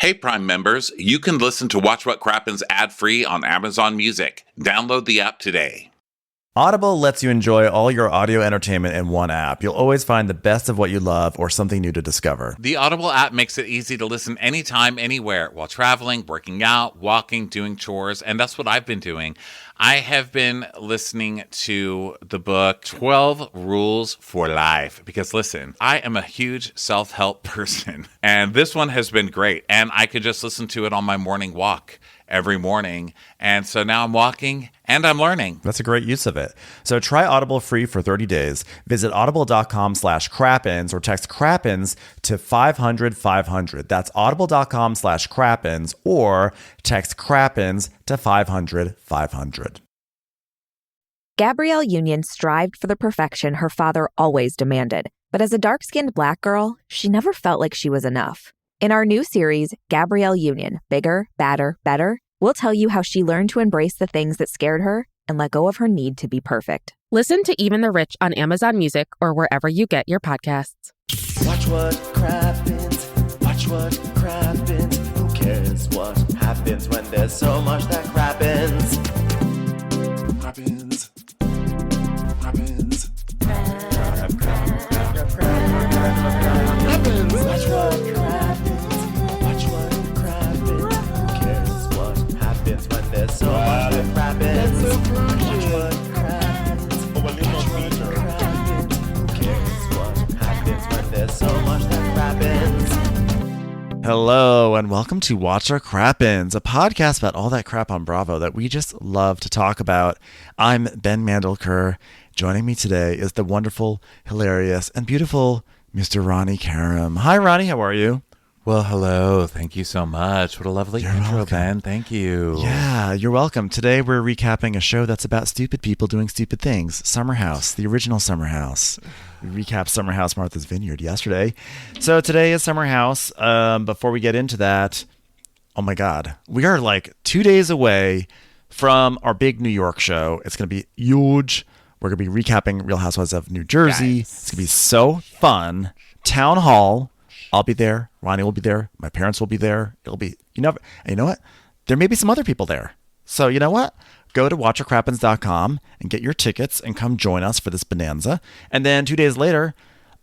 Hey, Prime members, you can listen to Watch What Crappens ad-free on Amazon Music. Download the app today. Audible lets you enjoy all your audio entertainment in one app. You'll always find the best of what you love or something new to discover. The Audible app makes it easy to listen anytime, anywhere, while traveling, working out, walking, doing chores, and that's what I've been doing. I have been listening to the book 12 Rules for Life because, listen, I am a huge self-help person, and this one has been great, and I could just listen to it on my morning walk every morning. And so now I'm walking and I'm learning. That's a great use of it. So try Audible free for 30 days. Visit audible.com/crappens or text crappens to 500-500. That's audible.com/crappens or text crappens to 500-500. Gabrielle Union strived for the perfection her father always demanded. But as a dark-skinned Black girl, she never felt like she was enough. In our new series, Gabrielle Union, Bigger, Badder, Better, we'll tell you how she learned to embrace the things that scared her and let go of her need to be perfect. Listen to Even the Rich on Amazon Music or wherever you get your podcasts. Watch what crappens, watch what crappens. Who cares what happens when there's so much that crappens? Crappens, crappens, crappens. Watch what crappens, watch what crappens. Who cares what happens when there's so much that crappens? Watch what crappens, watch what crappens. Who cares what happens when there's so much that crappens? Hello and welcome to Watch Our Crappens, a podcast about all that crap on Bravo that we just love to talk about. I'm Ben Mandelker. Joining me today is the wonderful, hilarious, and beautiful Mr. Ronnie Karam. Hi, Ronnie. How are you? Well, hello. Thank you so much. What a lovely You're intro, welcome. Ben. Thank you. Yeah, you're welcome. Today we're recapping a show that's about stupid people doing stupid things. Summer House, the original Summer House. We recapped Summer House Martha's Vineyard yesterday. So today is Summer House. Before we get into that, oh my God, we are like 2 days away from our big New York show. It's going to be huge. We're going to be recapping Real Housewives of New Jersey. Yes. It's going to be so fun. Town Hall. I'll be there. Ronnie will be there. My parents will be there. It'll be, and you know what? There may be some other people there. So you know what? Go to watchourcrappens.com and get your tickets and come join us for this bonanza. And then 2 days later,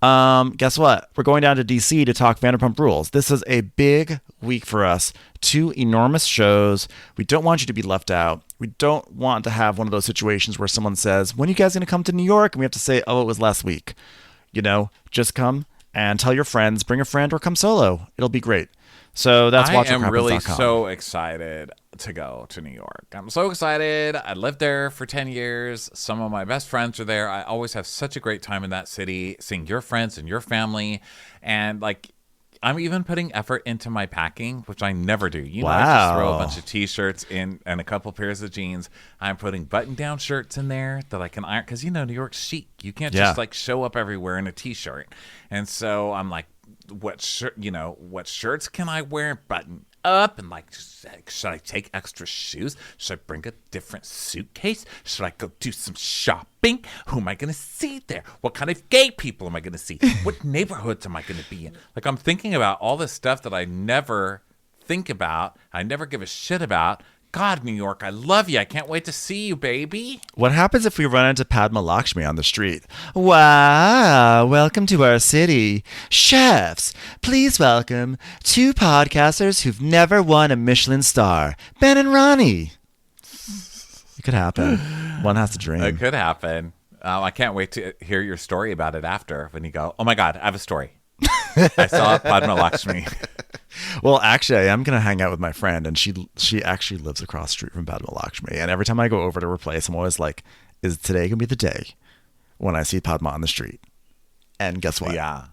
guess what? We're going down to DC to talk Vanderpump Rules. This is a big week for us. 2 enormous shows. We don't want you to be left out. We don't want to have one of those situations where someone says, when are you guys going to come to New York? And we have to say, oh, it was last week. Just come and tell your friends, bring a friend or come solo. It'll be great. So that's watchourcrappens.com. I am really so excited to go to New York. I'm so excited. I lived there for 10 years. Some of my best friends are there. I always have such a great time in that city, seeing your friends and your family. And I'm even putting effort into my packing, which I never do. I just throw a bunch of T-shirts in and a couple pairs of jeans. I'm putting button-down shirts in there that I can iron because New York's chic. You can't just show up everywhere in a T-shirt. And so I'm like, what shirts can I wear button up? And should I take extra shoes? Should I bring a different suitcase? Should I go do some shopping? Who am I going to see there? What kind of gay people am I going to see? What neighborhoods am I going to be in? I'm thinking about all this stuff that I never think about. I never give a shit about. God, New York, I love you. I can't wait to see you, baby. What happens if we run into Padma Lakshmi on the street? Wow, welcome to our city. Chefs, please welcome 2 podcasters who've never won a Michelin star, Ben and Ronnie. It could happen. One has to dream. It could happen. I can't wait to hear your story about it after when you go, oh my God, I have a story. I saw Padma Lakshmi. Well, actually, I am going to hang out with my friend, and she actually lives across the street from Padma Lakshmi. And every time I go over to her place, I'm always like, is today going to be the day when I see Padma on the street? And guess what? Yeah.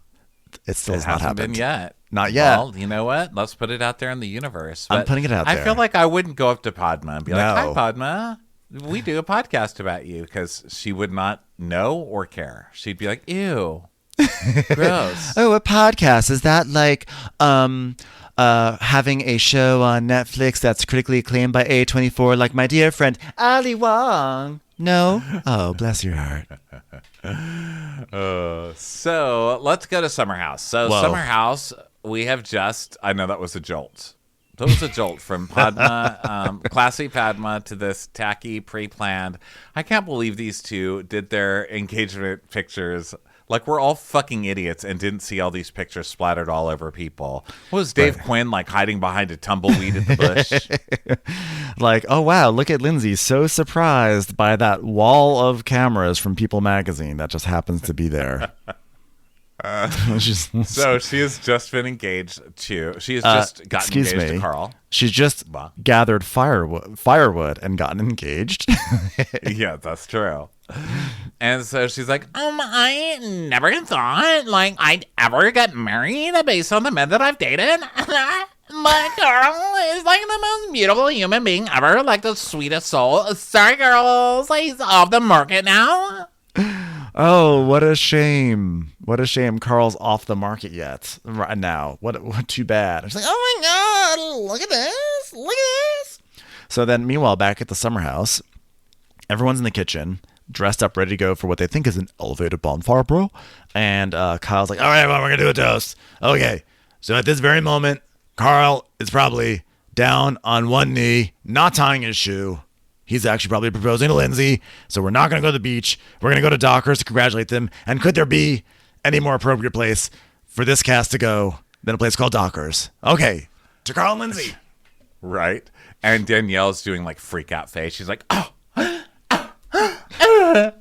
It still has not hasn't happened. been yet. Not yet. Well, you know what? Let's put it out there in the universe. I'm putting it out there. I feel like I wouldn't go up to Padma and be like, No. hi, Padma. We do a podcast about you, because she would not know or care. She'd be like, ew. Gross. Oh, a podcast. Is that like having a show on Netflix that's critically acclaimed by A24 like my dear friend Ali Wong? No? Oh, bless your heart. So let's go to Summer House. So Whoa. Summer House, we have I know that was a jolt. That was a jolt from Padma, classy Padma, to this tacky, pre-planned. I can't believe these two did their engagement pictures. Like, we're all fucking idiots and didn't see all these pictures splattered all over people. What was Dave Quinn, like, hiding behind a tumbleweed at the bush? Like, oh, wow, look at Lindsay, so surprised by that wall of cameras from People magazine that just happens to be there. So she has just been engaged to. She has just gotten engaged to Carl. She's just gathered firewood and gotten engaged. Yeah, that's true. And so she's like, I never thought like I'd ever get married based on the men that I've dated. But Carl is like the most beautiful human being ever, like the sweetest soul. Sorry, girls, he's off the market now. Oh, what a shame. What a shame Carl's off the market yet right now. What too bad. She's like, oh my God, look at this. Look at this. So then meanwhile, back at the summer house, everyone's in the kitchen, dressed up, ready to go for what they think is an elevated bonfire, bro. And Kyle's like, all right, well, we're going to do a toast. Okay. So at this very moment, Carl is probably down on one knee, not tying his shoe. He's actually probably proposing to Lindsay, so we're not going to go to the beach. We're going to go to Dockers to congratulate them. And could there be any more appropriate place for this cast to go than a place called Dockers? Okay, to Carl and Lindsay. Right. And Danielle's doing like freak out face. She's like, oh.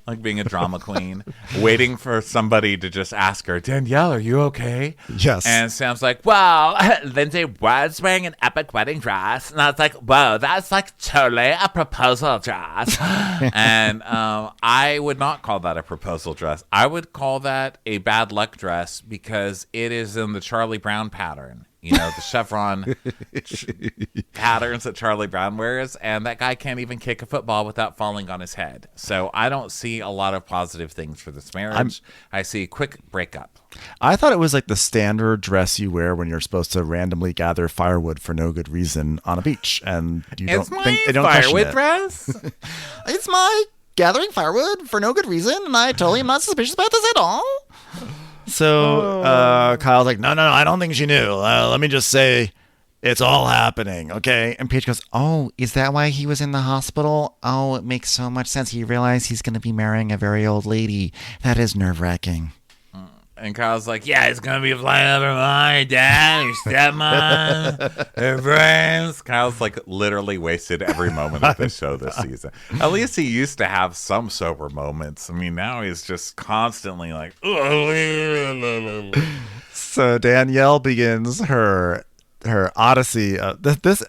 Like being a drama queen, waiting for somebody to just ask her, Danielle, are you okay? Yes. And Sam's like, well, Lindsay was wearing an epic wedding dress. And I was like, whoa, that's like totally a proposal dress. And I would not call that a proposal dress. I would call that a bad luck dress because it is in the Charlie Brown pattern. You know, the chevron patterns that Charlie Brown wears, and that guy can't even kick a football without falling on his head. So I don't see a lot of positive things for this marriage. I see a quick breakup. I thought it was like the standard dress you wear when you're supposed to randomly gather firewood for no good reason on a beach, and you don't think they don't firewood dress. It's my gathering firewood for no good reason, and I totally am not suspicious about this at all. So Kyle's like, no, I don't think she knew. Let me just say it's all happening, okay? And Paige goes, oh, is that why he was in the hospital? Oh, it makes so much sense. He realized he's going to be marrying a very old lady. That is nerve-wracking. And Kyle's like, yeah, he's going to be flying over my dad, your stepmom, her friends. Kyle's like literally wasted every moment of this show this season. At least he used to have some sober moments. I mean, now he's just constantly like, So Danielle begins her odyssey. This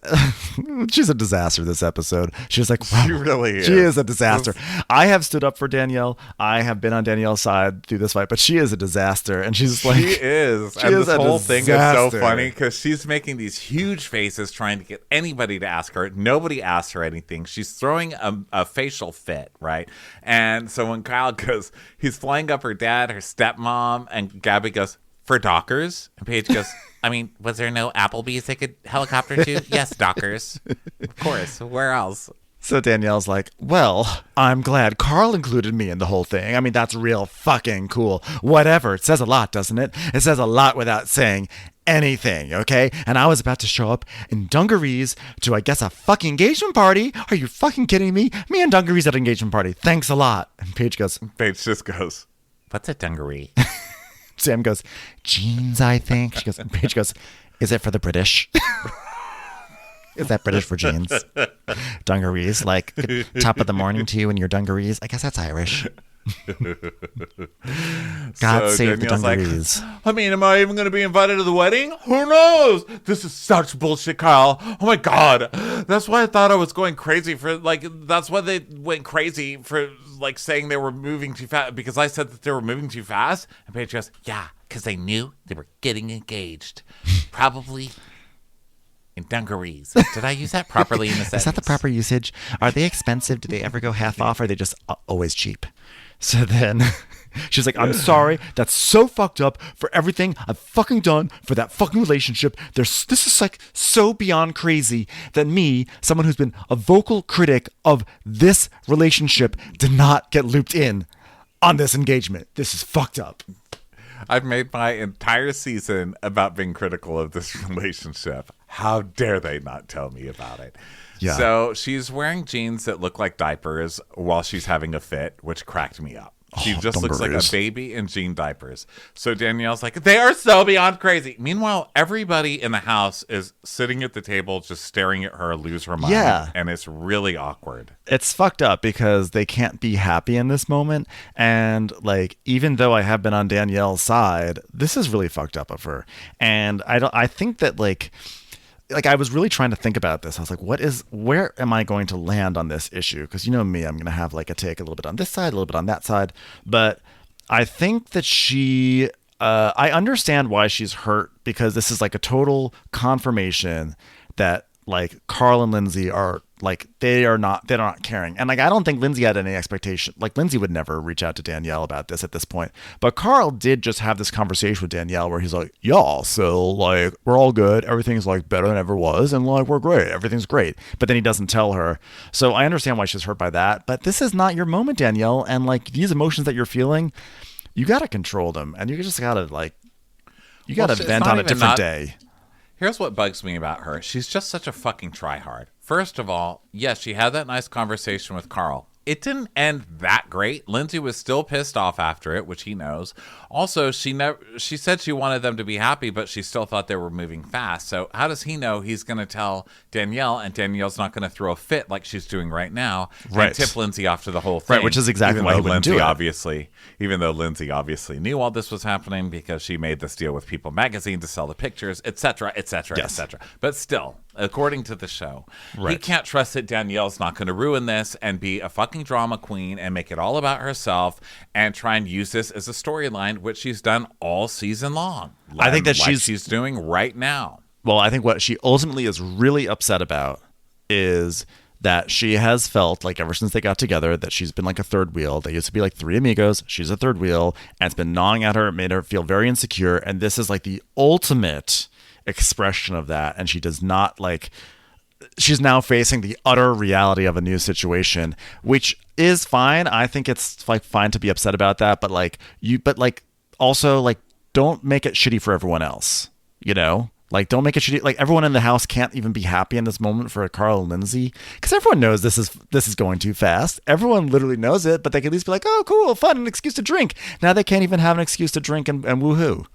she's a disaster this episode. She's like, wow, she really is. She is a disaster. I have stood up for Danielle. I have been on Danielle's side through this fight, but she is a disaster. And she's like, she is. And this whole thing is so funny because she's making these huge faces trying to get anybody to ask her. Nobody asks her anything. She's throwing a facial fit, right? And so when Kyle goes, he's flying up her dad, her stepmom, and Gabby goes, for Dockers? And Paige goes, I mean, was there no Applebee's they could helicopter to? Yes, Dockers. Of course. Where else? So Danielle's like, well, I'm glad Carl included me in the whole thing. I mean, that's real fucking cool. Whatever. It says a lot, doesn't it? It says a lot without saying anything, okay? And I was about to show up in dungarees to, I guess, a fucking engagement party. Are you fucking kidding me? Me in dungarees at an engagement party. Thanks a lot. And Paige just goes, what's a dungaree? Sam goes, jeans, I think. She goes, and Paige goes, is it for the British? Is that British for jeans? Dungarees, like top of the morning to you in your dungarees. I guess that's Irish. God save the dungarees. Like, I mean, am I even going to be invited to the wedding? Who knows? This is such bullshit, Kyle. Oh my God. That's why I thought I was going crazy for, like, that's why they went crazy for, like, saying they were moving too fast, because I said that they were moving too fast. And Paige goes, yeah, because they knew they were getting engaged. Probably in dungarees. Did I use that properly in the sentence? Is that the proper usage? Are they expensive? Do they ever go half off? Or are they just always cheap? So then she's like, I'm sorry. That's so fucked up for everything I've fucking done for that fucking relationship. This is like so beyond crazy that me, someone who's been a vocal critic of this relationship, did not get looped in on this engagement. This is fucked up. I've made my entire season about being critical of this relationship. How dare they not tell me about it? Yeah. So she's wearing jeans that look like diapers while she's having a fit, which cracked me up. She just looks like a dungaroos. baby in jean diapers. So Danielle's like, they are so beyond crazy. Meanwhile, everybody in the house is sitting at the table just staring at her lose her mind. Yeah. And it's really awkward. It's fucked up because they can't be happy in this moment. And like, even though I have been on Danielle's side, this is really fucked up of her. And I think that like I was really trying to think about this. I was like, where am I going to land on this issue? Because you know me, I'm going to have like a take a little bit on this side, a little bit on that side. But I think that I understand why she's hurt, because this is like a total confirmation that like Carl and Lindsay are like, they're not caring. And like, I don't think Lindsay had any expectation. Like Lindsay would never reach out to Danielle about this at this point. But Carl did just have this conversation with Danielle where he's like, y'all, so like, we're all good. Everything's like better than ever was. And like, we're great. Everything's great. But then he doesn't tell her. So I understand why she's hurt by that. But this is not your moment, Danielle. And like, these emotions that you're feeling, you got to control them. And you just got to like, you got to vent on a different day. Here's what bugs me about her. She's just such a fucking tryhard. First of all, yes, she had that nice conversation with Carl. It didn't end that great. Lindsay was still pissed off after it, which he knows. Also, she said she wanted them to be happy, but she still thought they were moving fast. So how does he know he's going to tell Danielle, and Danielle's not going to throw a fit like she's doing right now, Right. and tip Lindsay off to the whole thing? Right, which is exactly why he wouldn't do it. Even though Lindsay obviously knew all this was happening because she made this deal with People magazine to sell the pictures, etc., etc., Yes. etc. But still, according to the show, he Right. can't trust that Danielle's not going to ruin this and be a fucking drama queen and make it all about herself and try and use this as a storyline, which she's done all season long. I think that like she's she's doing right now. Well, I think what she ultimately is really upset about is that she has felt like ever since they got together that she's been like a third wheel. They used to be like three amigos. She's a third wheel, and it's been gnawing at her. It made her feel very insecure. And this is like the ultimate expression of that. And she does not like, she's now facing the utter reality of a new situation, which is fine. I think it's like fine to be upset about that. But like also like, don't make it shitty for everyone else, you know? Like, don't make it shitty. Like, everyone in the house can't even be happy in this moment for Carl and Lindsay, because everyone knows this is going too fast. Everyone literally knows it, but they can at least be like, oh, cool, fun, an excuse to drink. Now they can't even have an excuse to drink and woohoo.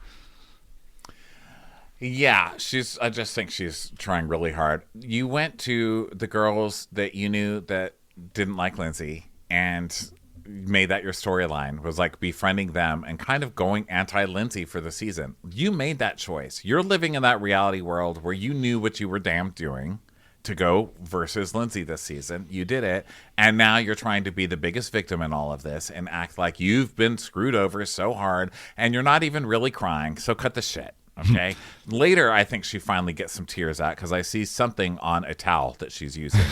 Yeah, I just think she's trying really hard. You went to the girls that you knew that didn't like Lindsay and made that your storyline, was like befriending them and kind of going anti-Lindsay for the season. You made that choice. You're living in that reality world where you knew what you were damn doing to go versus Lindsay this season. You did it. And now you're trying to be the biggest victim in all of this and act like you've been screwed over so hard and you're not even really crying. So cut the shit. Okay. Later, I think she finally gets some tears out because I see something on a towel that she's using.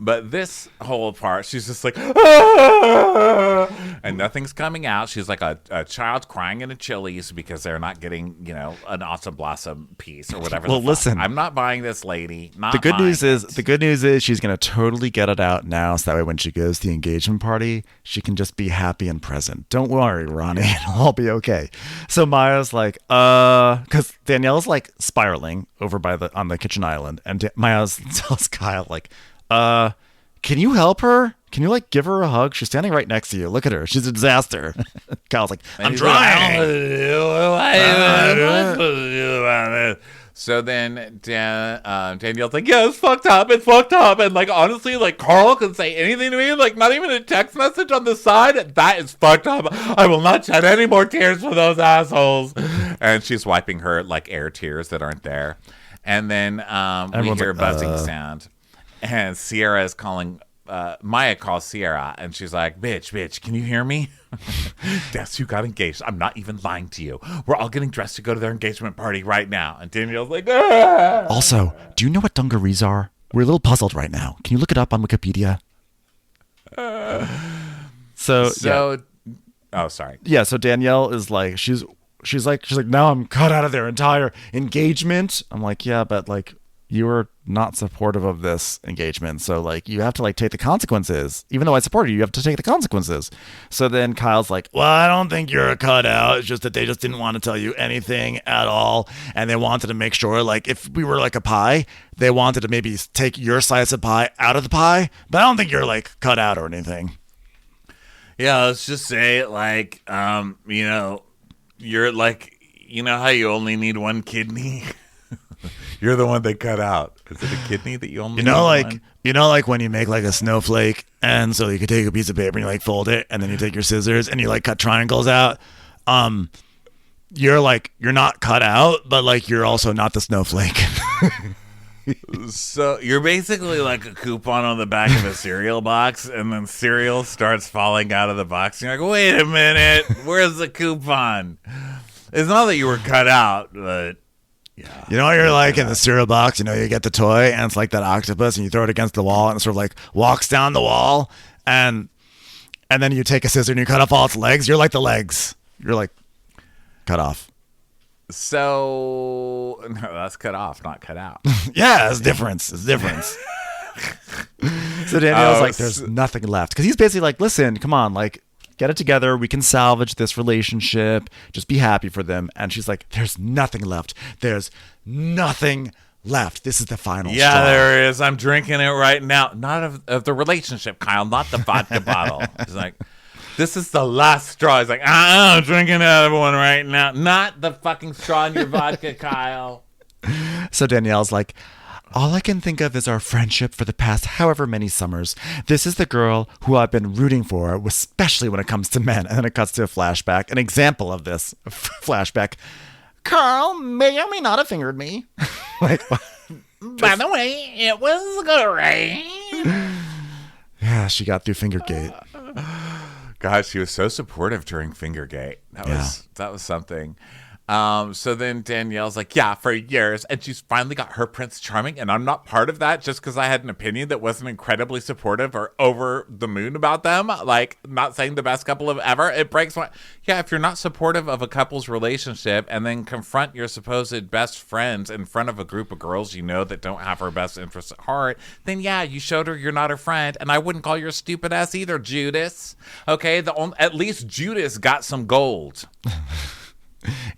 But this whole part, she's just like, ah! And nothing's coming out. She's like a child crying in a Chili's because they're not getting, an Awesome Blossom piece or whatever. Well, listen, I'm not buying this lady. The good news is she's going to totally get it out now, so that way when she goes to the engagement party, she can just be happy and present. Don't worry, Ronnie, it'll all be okay. So Maya's like, because Danielle's like spiraling over on the kitchen island, and Maya tells Kyle like, can you help her? Can you like give her a hug? She's standing right next to you. Look at her. She's a disaster. Kyle's like, I'm trying. So then Danielle's like, yeah, it's fucked up. It's fucked up. And like, honestly, like Carl can say anything to me. Like not even a text message on the side. That is fucked up. I will not shed any more tears for those assholes. And she's wiping her like air tears that aren't there. And then we hear a buzzing sound. And Sierra is calling, Maya calls Sierra, and she's like, bitch, can you hear me? Guess who got engaged? I'm not even lying to you. We're all getting dressed to go to their engagement party right now. And Danielle's like, ah! Also, do you know what dungarees are? We're a little puzzled right now. Can you look it up on Wikipedia? Oh, sorry. Yeah, so Danielle is like, she's like, now I'm cut out of their entire engagement. I'm like, yeah, but like, you were not supportive of this engagement. So like you have to like take the consequences. Even though I supported you, you have to take the consequences. So then Kyle's like, well, I don't think you're a cutout. It's just that they just didn't want to tell you anything at all. And they wanted to make sure, like, if we were like a pie, they wanted to maybe take your slice of pie out of the pie. But I don't think you're like cut out or anything. Yeah, let's just say like, you're like, you know how you only need one kidney? You're the one they cut out. Is it a kidney that you only need one? Like when you make like a snowflake, and so you could take a piece of paper and you like fold it, and then you take your scissors and you like cut triangles out. You're not cut out, but like you're also not the snowflake. So you're basically like a coupon on the back of a cereal box, and then cereal starts falling out of the box. And you're like, wait a minute, where's the coupon? It's not that you were cut out, but yeah. You know, you're like in the cereal box, you know, you get the toy and it's like that octopus and you throw it against the wall and it sort of like walks down the wall and then you take a scissor and you cut off all its legs. You're like the legs. You're like cut off. So no, that's cut off, not cut out. Yeah, it's difference. So Danielle's like, there's nothing left. Because he's basically like, listen, come on, like, get it together. We can salvage this relationship. Just be happy for them. And she's like, there's nothing left. There's nothing left. This is the final straw. Yeah, there is. I'm drinking it right now. Not of the relationship, Kyle, not the vodka bottle. He's like, this is the last straw. He's like, I'm drinking out of one right now. Not the fucking straw in your vodka, Kyle. So Danielle's like, all I can think of is our friendship for the past however many summers. This is the girl who I've been rooting for, especially when it comes to men. And then it cuts to a flashback, an example of this flashback. Carl may or may not have fingered me. Like, by the way, it was great. Yeah, she got through Fingergate. God, she was so supportive during Fingergate. That was something. So then Danielle's like, yeah, for years. And she's finally got her Prince Charming. And I'm not part of that just because I had an opinion that wasn't incredibly supportive or over the moon about them. Like, not saying the best couple of ever. It breaks my... Yeah, if you're not supportive of a couple's relationship and then confront your supposed best friends in front of a group of girls you know that don't have her best interests at heart, then yeah, you showed her you're not her friend. And I wouldn't call you a stupid ass either, Judas. Okay, at least Judas got some gold.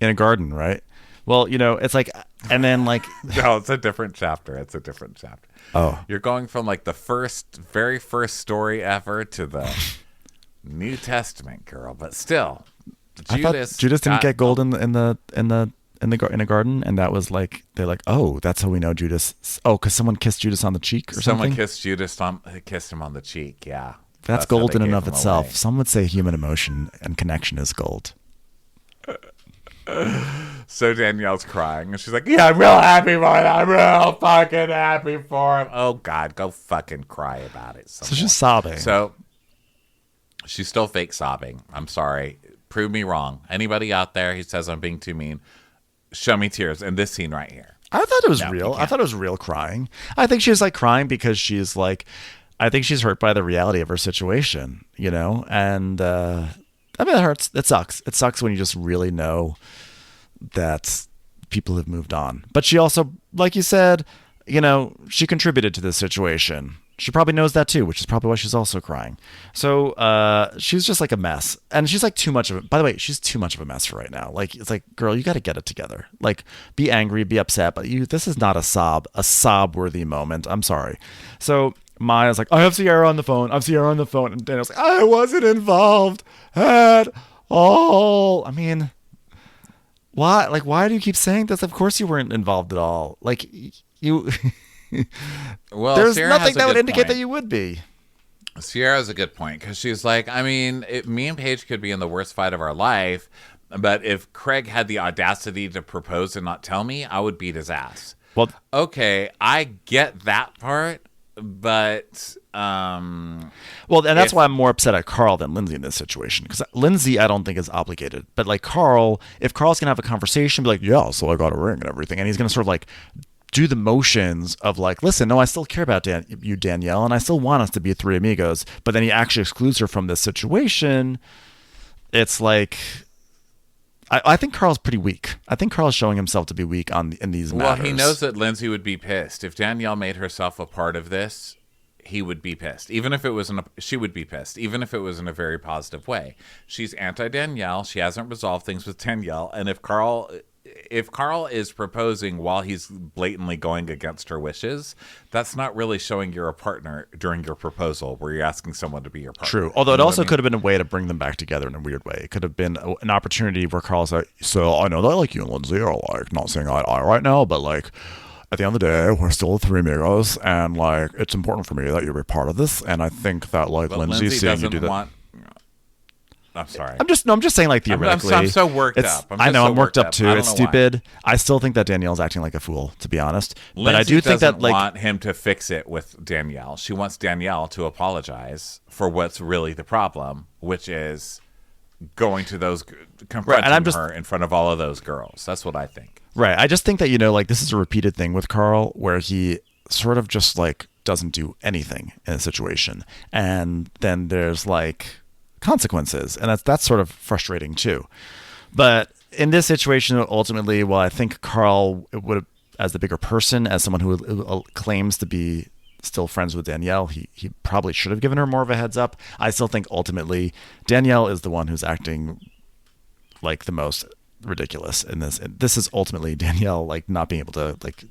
In a garden, right? Well, you know, it's like, and then like... No, it's a different chapter. Oh. You're going from like the very first story ever to the New Testament, girl. But still, Judas didn't get gold in a garden, and that was like, they're like, oh, that's how we know Judas. Oh, because someone kissed Judas on the cheek or something? Someone kissed him on the cheek, yeah. That's gold in and of itself. Away. Some would say human emotion and connection is gold. So Danielle's crying and she's like, yeah, I'm real happy for him. I'm real fucking happy for him. Oh God, go fucking cry about it. So she's sobbing. So she's still fake sobbing. I'm sorry. Prove me wrong. Anybody out there who says I'm being too mean, show me tears in this scene right here. I thought it was real. I thought it was real crying. I think she's like crying because she's like, I think she's hurt by the reality of her situation, you know? And, I mean, it hurts. It sucks. It sucks when you just really know that people have moved on. But she also, like you said, you know, she contributed to this situation. She probably knows that too, which is probably why she's also crying. So she's just like a mess. And she's like too much of it. By the way, she's too much of a mess for right now. Like, it's like, girl, you got to get it together. Like, be angry, be upset. But this is not a sob-worthy moment. I'm sorry. So Maya's like, I have Sierra on the phone. And Daniel's like, I wasn't involved at all. I mean, why? Like, why do you keep saying this? Of course you weren't involved at all. Like, you... Well, there's Sierra nothing that would indicate that you would be. Sierra has a good point because she's like, I mean, me and Paige could be in the worst fight of our life, but if Craig had the audacity to propose and not tell me, I would beat his ass. Well, okay, I get that part, but and that's why I'm more upset at Carl than Lindsay in this situation, because Lindsay I don't think is obligated, but like Carl, if Carl's gonna have a conversation, be like, yeah, so I got a ring and everything, and he's gonna sort of like do the motions of like, listen, no, I still care about you, Danielle, and I still want us to be three amigos, but then he actually excludes her from this situation. It's like, I think Carl's pretty weak. I think Carl's showing himself to be weak in these matters. Well, he knows that Lindsay would be pissed. If Danielle made herself a part of this, he would be pissed. Even if it was she would be pissed, even if it was in a very positive way. She's anti-Danielle. She hasn't resolved things with Danielle. And if Carl is proposing while he's blatantly going against her wishes, that's not really showing you're a partner during your proposal where you're asking someone to be your partner. True. Although it also could have been a way to bring them back together in a weird way. It could have been an opportunity where Carl's like, so I know that like you and Lindsay are like not saying eye to eye right now, but like at the end of the day, we're still three amigos, and like it's important for me that you're a part of this. And I think that like Lindsay's seeing you do that. I'm sorry. I'm just saying, like, theoretically. I'm so worked up. I'm worked up too. It's stupid. Why. I still think that Danielle's acting like a fool, to be honest. Lindsay but I do think that, like, want him to fix it with Danielle. She wants Danielle to apologize for what's really the problem, which is going to those, confronting her in front of all of those girls. That's what I think. Right. I just think that, you know, like, this is a repeated thing with Carl where he sort of just, like, doesn't do anything in a situation. And then there's, like, consequences, and that's sort of frustrating too. But in this situation, ultimately, well, I think Carl would, as the bigger person, as someone who claims to be still friends with Danielle, he probably should have given her more of a heads up. I still think ultimately Danielle is the one who's acting like the most ridiculous in this. And this is ultimately Danielle like not being able to like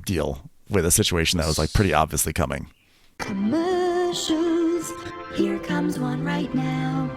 deal with a situation that was like pretty obviously coming. Commercials. Here comes one right now.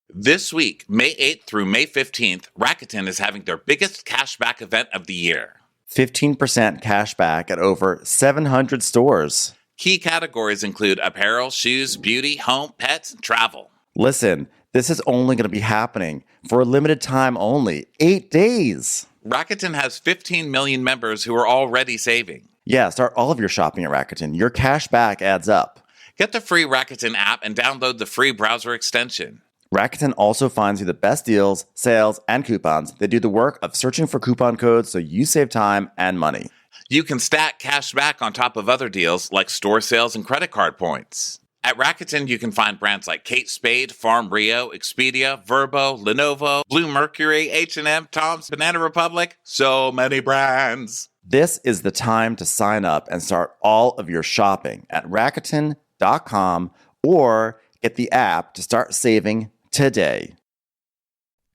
This week, May 8th through May 15th, Rakuten is having their biggest cashback event of the year. 15% cash back at over 700 stores. Key categories include apparel, shoes, beauty, home, pets, and travel. Listen, this is only going to be happening for a limited time only. 8 days. Rakuten has 15 million members who are already saving. Yeah, start all of your shopping at Rakuten. Your cash back adds up. Get the free Rakuten app and download the free browser extension. Rakuten also finds you the best deals, sales, and coupons. They do the work of searching for coupon codes so you save time and money. You can stack cash back on top of other deals like store sales and credit card points. At Rakuten, you can find brands like Kate Spade, Farm Rio, Expedia, Verbo, Lenovo, Blue Mercury, H&M, Tom's, Banana Republic, so many brands. This is the time to sign up and start all of your shopping at Rakuten.com or get the app to start saving today.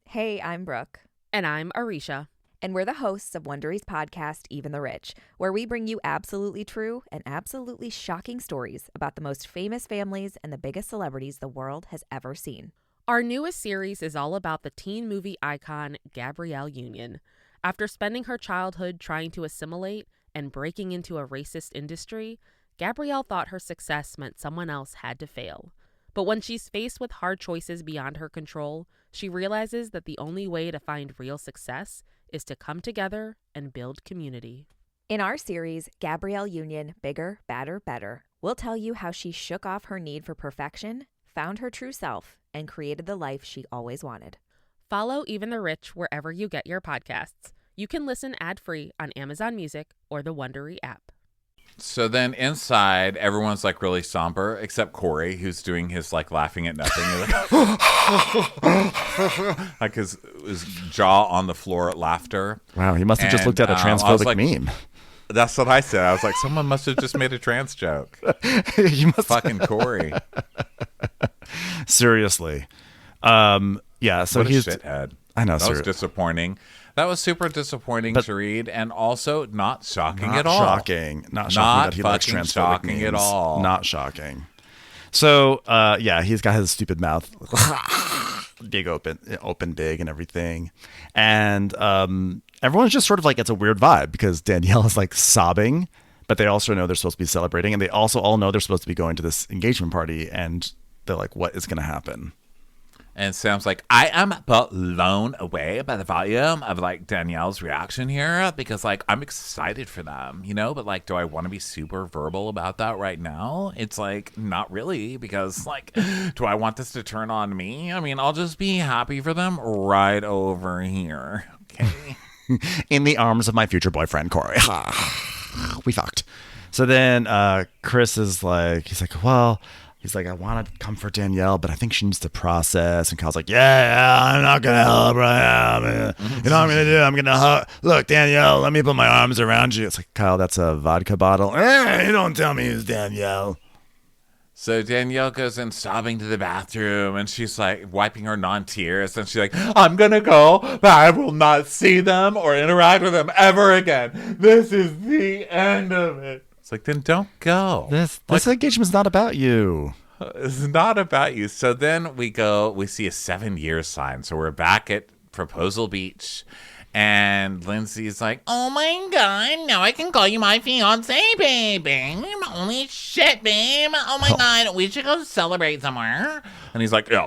Hey, I'm Brooke. And I'm Arisha. And we're the hosts of Wondery's podcast, Even the Rich, where we bring you absolutely true and absolutely shocking stories about the most famous families and the biggest celebrities the world has ever seen. Our newest series is all about the teen movie icon, Gabrielle Union. After spending her childhood trying to assimilate and breaking into a racist industry, Gabrielle thought her success meant someone else had to fail. But when she's faced with hard choices beyond her control, she realizes that the only way to find real success is to come together and build community. In our series, Gabrielle Union, Bigger, Badder, Better, we'll tell you how she shook off her need for perfection, found her true self, and created the life she always wanted. Follow Even the Rich wherever you get your podcasts. You can listen ad-free on Amazon Music or the Wondery app. So then inside, everyone's like really somber, except Corey, who's doing his like laughing at nothing. Like his jaw on the floor at laughter. Wow, he must have just looked at a transphobic meme. That's what I said. I was like, someone must have just made a trans joke. You must fucking Corey. Seriously. Yeah, so what he's a shithead. I know, that was disappointing. That was super disappointing to read, and also not shocking at all. Not shocking that he likes transphobic shocking memes. At all. Not shocking. So, yeah, he's got his stupid mouth big open big and everything. And everyone's just sort of like, it's a weird vibe because Danielle is like sobbing, but they also know they're supposed to be celebrating, and they also all know they're supposed to be going to this engagement party, and they're like, what is going to happen? And Sam's like, I am blown away by the volume of like Danielle's reaction here because like I'm excited for them, you know, but like, do I want to be super verbal about that right now? It's like, not really, because like, do I want this to turn on me? I mean, I'll just be happy for them right over here. Okay. In the arms of my future boyfriend, Corey. We fucked. So then Chris is like, he's like, well, He's like, I want to comfort Danielle, but I think she needs to process. And Kyle's like, yeah, I'm not going to help right now, man. You know what I'm going to do? I'm going to hug. Look, Danielle, let me put my arms around you. It's like, Kyle, that's a vodka bottle. You don't tell me it's Danielle. So Danielle goes in sobbing to the bathroom, and she's like wiping her non-tears, and she's like, I'm gonna go, but I will not see them or interact with them ever again. This is the end of it. It's like, then don't go. This engagement's not about you. It's not about you. So then we see a 7-year sign. So we're back at Proposal Beach. And Lindsay's like, oh my God, now I can call you my fiance, babe. Holy shit, babe. Oh my God, we should go celebrate somewhere. And he's like, yeah,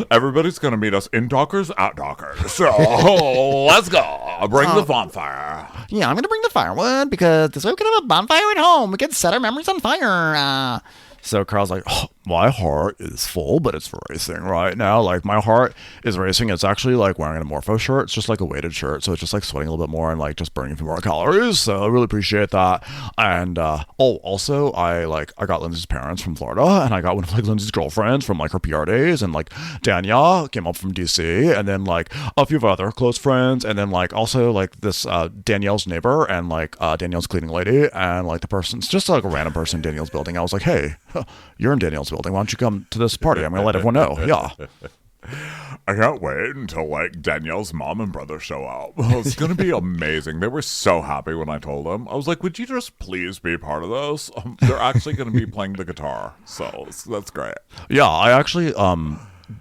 everybody's going to meet us in Dockers at Dockers. So let's go. Bring the bonfire. Yeah, I'm going to bring the firewood because this way we can have a bonfire at home. We can set our memories on fire. So Carl's like, oh, my heart is full, but it's racing right now. Like, my heart is racing. It's actually like wearing a Morpho shirt. It's just like a weighted shirt. So it's just like sweating a little bit more and like just burning a few more calories. So I really appreciate that. And, also I got Lindsay's parents from Florida, and I got one of like Lindsay's girlfriends from like her PR days. And like Danielle came up from DC, and then like a few of our other close friends. And then like also like this, Danielle's neighbor and like, Danielle's cleaning lady. And like the person's just like a random person in Danielle's building. I was like, hey, you're in Danielle's building. Why don't you come to this party? I'm going to let everyone know. Yeah. I can't wait until like Danielle's mom and brother show up. It's going to be amazing. They were so happy when I told them. I was like, would you just please be part of this? They're actually going to be playing the guitar. So that's great. Yeah, I actually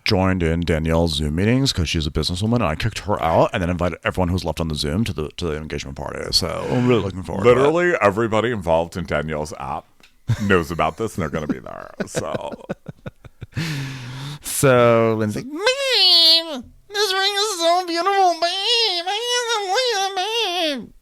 joined in Danielle's Zoom meetings because she's a businesswoman, and I kicked her out and then invited everyone who's left on the Zoom to the engagement party. So I'm really looking forward to it. Literally everybody involved in Danielle's app knows about this, and they're going to be there. So Lindsay's like, babe, this ring is so beautiful, babe. I can't believe it, babe.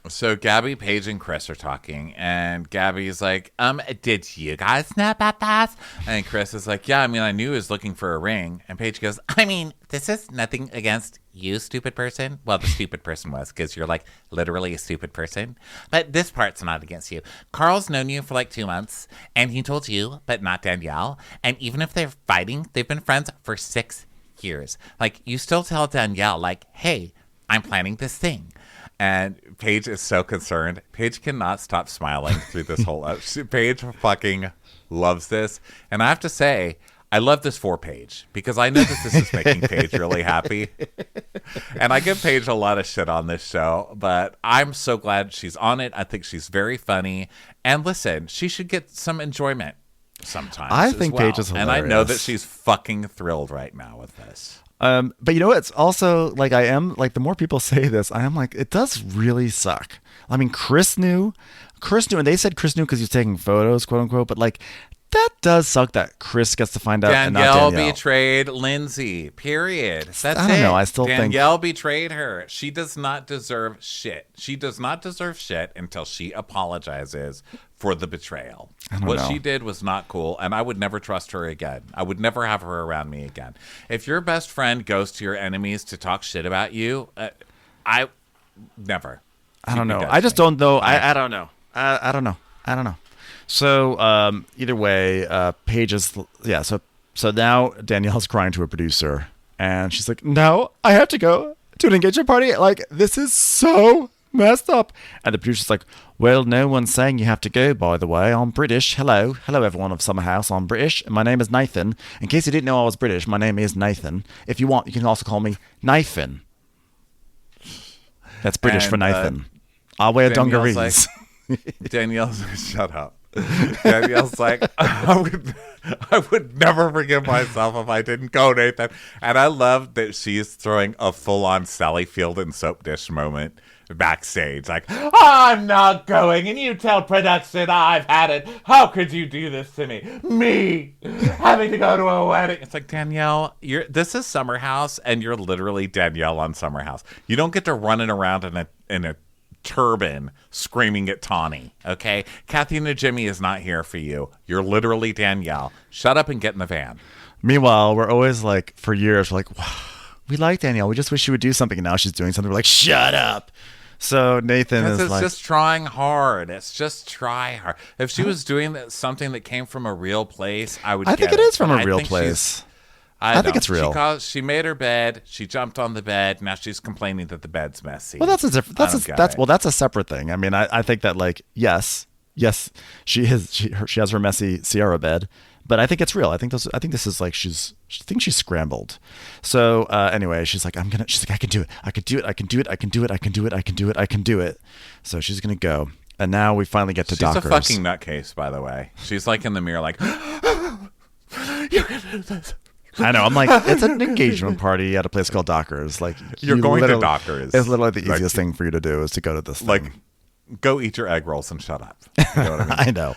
So Gabby, Paige, and Chris are talking, and Gabby's like, did you guys know about that? And Chris is like, yeah, I mean, I knew he was looking for a ring. And Paige goes, I mean, this is nothing against you, stupid person. Well, the stupid person was, because you're like literally a stupid person. But this part's not against you. Carl's known you for like 2 months, and he told you, but not Danielle. And even if they're fighting, they've been friends for 6 years. Like, you still tell Danielle, like, hey, I'm planning this thing. And Paige is so concerned. Paige cannot stop smiling through this whole episode. Paige fucking loves this. And I have to say, I love this for Paige, because I know that this is making Paige really happy. And I give Paige a lot of shit on this show, but I'm so glad she's on it. I think she's very funny. And listen, she should get some enjoyment sometimes. I think Paige is hilarious. And I know that she's fucking thrilled right now with this. But you know, it's also like, I am like, the more people say this, I am like, it does really suck. I mean, Chris knew, and they said Chris knew because he was taking photos, quote unquote, but like, that does suck that Chris gets to find out. Danielle and not Danielle betrayed Lindsay, period. That's it. I don't know. I still think Danielle betrayed her. She does not deserve shit. She does not deserve shit until she apologizes for the betrayal. What she did was not cool, and I would never trust her again. I would never have her around me again. If your best friend goes to your enemies to talk shit about you, I never. I don't know. I just don't know. I don't know. I don't know. I don't know. So either way, Paige is, yeah. So now Danielle's crying to a producer, and she's like, "No, I have to go to an engagement party. Like, this is so messed up." And the producer's like, "Well, no one's saying you have to go, by the way. I'm British. Hello everyone of Summer House. I'm British. My name is Nathan. In case you didn't know I was British, my name is Nathan. If you want, you can also call me Nathan. That's British for Nathan. I wear dungarees." Danielle's shut up. Danielle's like, I would never forgive myself if I didn't go, Nathan. And I love that she's throwing a full-on Sally Field and soap dish moment backstage. Like, I'm not going, and you tell production I've had it. How could you do this to me? Me having to go to a wedding. It's like, Danielle, this is Summer House, and you're literally Danielle on Summer House. You don't get to running around in a turban screaming at Tawny, okay? Kathy and Jimmy is not here for you. You're literally Danielle. Shut up and get in the van. Meanwhile, we're always like, for years, we're like, wow, we like Danielle. We just wish she would do something. And now she's doing something. We're like, shut up. So Nathan Because is it's like, just trying hard. It's just try hard. If she was doing something that came from a real place, I would. I think get it is from But a I real think place. I think it's real. She made her bed. She jumped on the bed. Now she's complaining that the bed's messy. Well, that's a different. it. That's a separate thing. I mean, I think that like yes, she has her messy Sierra bed, but I think it's real. I think this is like she's scrambled. So anyway, she's like I can do it. I can do it. I can do it. I can do it. I can do it. I can do it. I can do it. So she's gonna go. And now we finally get to Dockers. She's a fucking nutcase, by the way. She's like in the mirror, like, you can do this. I know. I'm like, it's an engagement party at a place called Dockers. Like, You're going to Dockers. It's literally the easiest thing for you to do is to go to this thing. Like, go eat your egg rolls and shut up. You know what I mean? I know.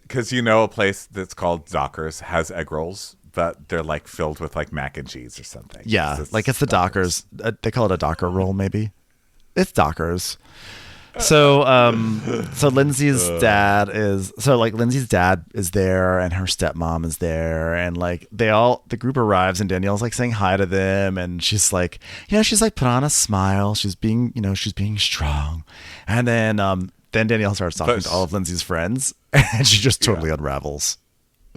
Because a place that's called Dockers has egg rolls, but they're like filled with like mac and cheese or something. Yeah, it's the Dockers. They call it a Docker roll, maybe. It's Dockers. So Lindsay's dad is there and her stepmom is there, and like the group arrives and Danielle's like saying hi to them, and she's like, she's like put on a smile, she's being strong, and then Danielle starts talking to all of Lindsay's friends and she just totally unravels.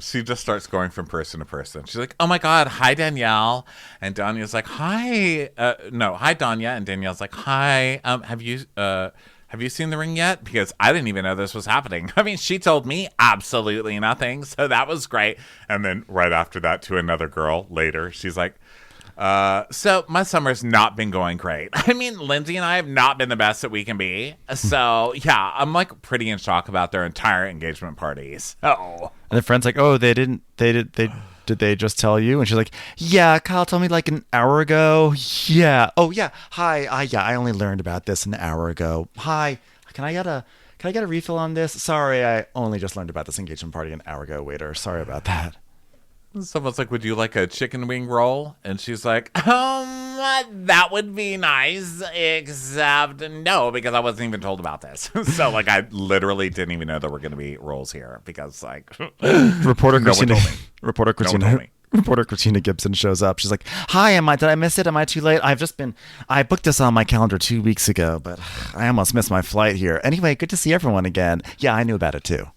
She just starts going from person to person. She's like, oh my God, hi, Danielle. And Danya's like, hi. Hi, Danya. And Danielle's like, hi. Have you seen the ring yet? Because I didn't even know this was happening. I mean, she told me absolutely nothing. So that was great. And then right after that to another girl later, she's like, so my summer's not been going great. I mean, Lindsay and I have not been the best that we can be. So yeah, I'm like pretty in shock about their entire engagement parties. Oh. And the friend's like, oh, did they just tell you? And she's like, yeah, Kyle told me like an hour ago. Yeah. Oh yeah. Hi. I only learned about this an hour ago. Hi. Can I get a refill on this? Sorry, I only just learned about this engagement party an hour ago, waiter. Sorry about that. Someone's like, would you like a chicken wing roll? And she's like, that would be nice, except no, because I wasn't even told about this. So like, I literally didn't even know there were going to be rolls here because like, Reporter Christina Gibson shows up. She's like, hi, did I miss it? Am I too late? I booked this on my calendar 2 weeks ago, but I almost missed my flight here. Anyway, good to see everyone again. Yeah, I knew about it too.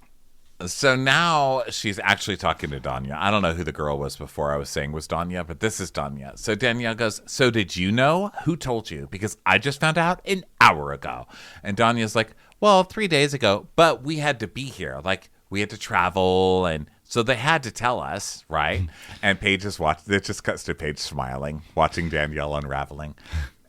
So now she's actually talking to Danya. I don't know who the girl was before I was saying was Danya, but this is Danya. So Danielle goes, so did you know? Who told you? Because I just found out an hour ago. And Danya's like, well, 3 days ago, but we had to be here. Like, we had to travel, and so they had to tell us, right? And Paige is watching. It just cuts to Paige smiling, watching Danielle unraveling.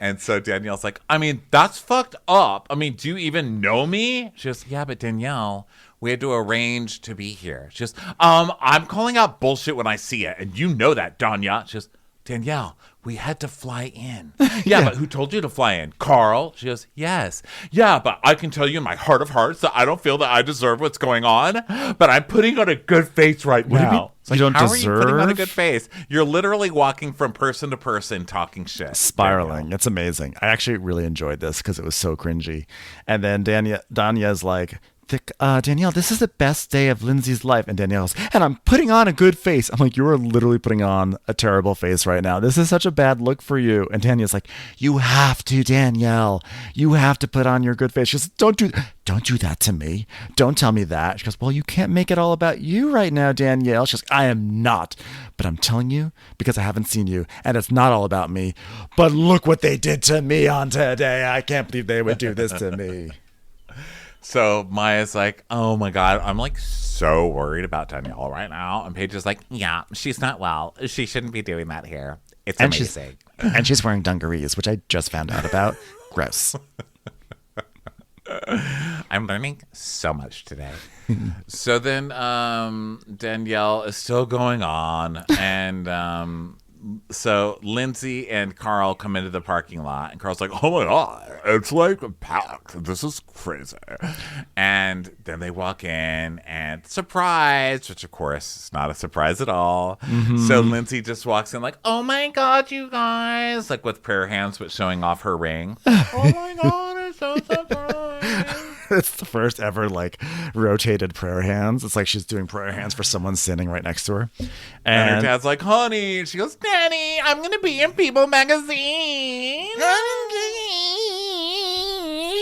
And so Danielle's like, I mean, that's fucked up. I mean, do you even know me? She goes, yeah, but Danielle, we had to arrange to be here. She goes, I'm calling out bullshit when I see it. And you know that, Danya. She goes, Danielle, we had to fly in. Yeah, but who told you to fly in? Carl? She goes, yes. Yeah, but I can tell you in my heart of hearts that I don't feel that I deserve what's going on, but I'm putting on a good face right now. You don't how deserve? Are you putting on a good face? You're literally walking from person to person talking shit. Spiraling. Danielle. It's amazing. I actually really enjoyed this because it was so cringy. And then Danya's like, Danielle, this is the best day of Lindsay's life. And Danielle's, and I'm putting on a good face. I'm like, you are literally putting on a terrible face right now. This is such a bad look for you. And Danielle's like, you have to, Danielle. You have to put on your good face. She goes, don't do that to me. Don't tell me that. She goes, well, you can't make it all about you right now, Danielle. She goes, I am not. But I'm telling you because I haven't seen you. And it's not all about me. But look what they did to me on today. I can't believe they would do this to me. So Maya's like, oh my God, I'm like so worried about Danielle right now. And Paige is like, yeah, she's not well. She shouldn't be doing that here. It's amazing. And she's wearing dungarees, which I just found out about. Gross. I'm learning so much today. So then Danielle is still going on. And so Lindsay and Carl come into the parking lot, and Carl's like, oh my God, it's like packed. This is crazy. And then they walk in, and surprise, which of course is not a surprise at all. Mm-hmm. So Lindsay just walks in like, oh my God, you guys, like with prayer hands, but showing off her ring. Oh my God, it's so surprised. It's the first ever like rotated prayer hands. It's like she's doing prayer hands for someone standing right next to her. And her dad's like, honey. She goes, Daddy, I'm going to be in People magazine.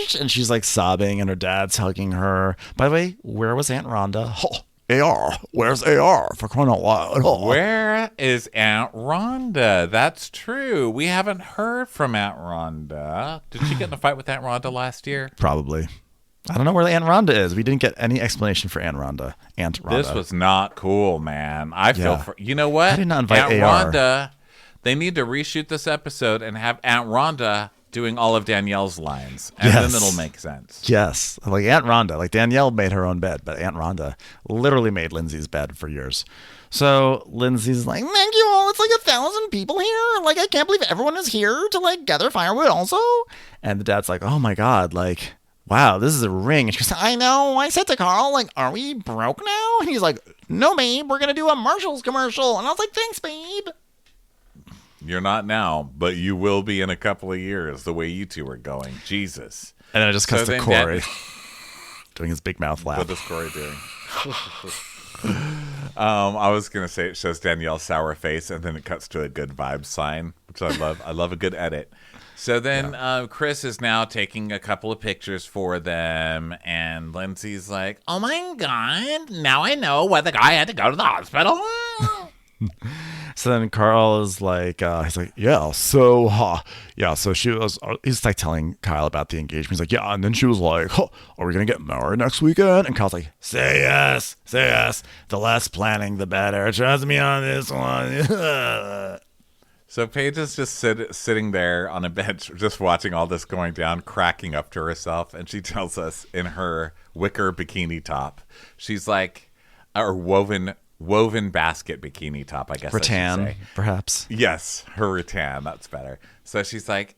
engaged? And she's like sobbing and her dad's hugging her. By the way, where was Aunt Rhonda? Oh, AR. Where's AR for crying out loud? Oh. Where is Aunt Rhonda? That's true. We haven't heard from Aunt Rhonda. Did she get in a fight with Aunt Rhonda last year? Probably. I don't know where Aunt Rhonda is. We didn't get any explanation for Aunt Rhonda. This was not cool, man. I feel for... You know what? I did not invite Aunt AR. Rhonda, they need to reshoot this episode and have Aunt Rhonda doing all of Danielle's lines. And then it'll make sense. Yes. Like Aunt Rhonda. Like Danielle made her own bed, but Aunt Rhonda literally made Lindsay's bed for years. So Lindsay's like, thank you all. It's like 1,000 people here. Like, I can't believe everyone is here to like gather firewood also. And the dad's like, oh my God, like... wow, this is a ring. And she goes, I know. I said to Carl, like, are we broke now? And he's like, no, babe, we're going to do a Marshalls commercial. And I was like, thanks, babe. You're not now, but you will be in a couple of years, the way you two are going. Jesus. And then it just cuts to Corey doing his big mouth laugh. What is Corey doing? I was going to say it shows Danielle's sour face, and then it cuts to a good vibe sign, which I love. I love a good edit. So then Chris is now taking a couple of pictures for them, and Lindsay's like, oh my God, now I know why the guy had to go to the hospital. So then Carl is like, he's like, so she was, he's like telling Kyle about the engagement. He's like, yeah, and then she was like, are we going to get married next weekend? And Kyle's like, say yes. The less planning, the better. Trust me on this one. So Paige is just sitting there on a bench, just watching all this going down, cracking up to herself. And she tells us in her wicker bikini top, she's like, or woven basket bikini top, I guess. Rattan, I should say. Perhaps. Yes, her rattan. That's better. So she's like,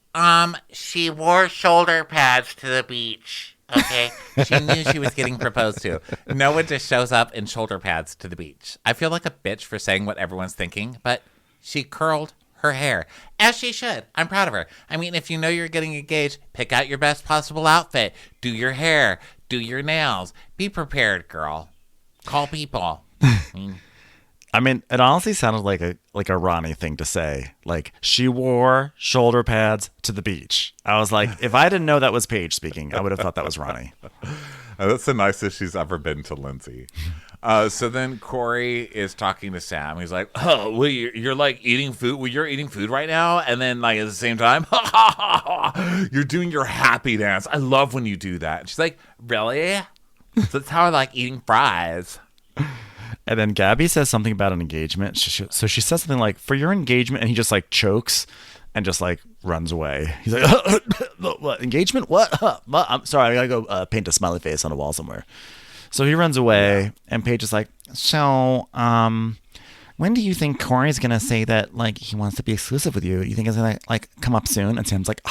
she wore shoulder pads to the beach. Okay. she knew she was getting proposed to. No one just shows up in shoulder pads to the beach. I feel like a bitch for saying what everyone's thinking, but she curled her hair, as she should. I'm proud of her. I mean, if you know you're getting engaged, pick out your best possible outfit. Do your hair. Do your nails. Be prepared, girl. Call people. I mean, it honestly sounded like a Ronnie thing to say. Like, she wore shoulder pads to the beach. I was like, if I didn't know that was Paige speaking, I would have thought that was Ronnie. That's the nicest she's ever been to Lindsay. So then Corey is talking to Sam. He's like, oh, well, you're like eating food. Well, you're eating food right now. And then like at the same time, you're doing your happy dance. I love when you do that. And she's like, really? So that's how I like eating fries. And then Gabby says something about an engagement. So she says something like, for your engagement. And he just like chokes and just like runs away. He's like, what, engagement? What? I'm sorry. I got to go paint a smiley face on a wall somewhere. So he runs away, and Paige is like, so, when do you think Corey's going to say that, like, he wants to be exclusive with you? You think it's going to, like, come up soon? And Sam's like,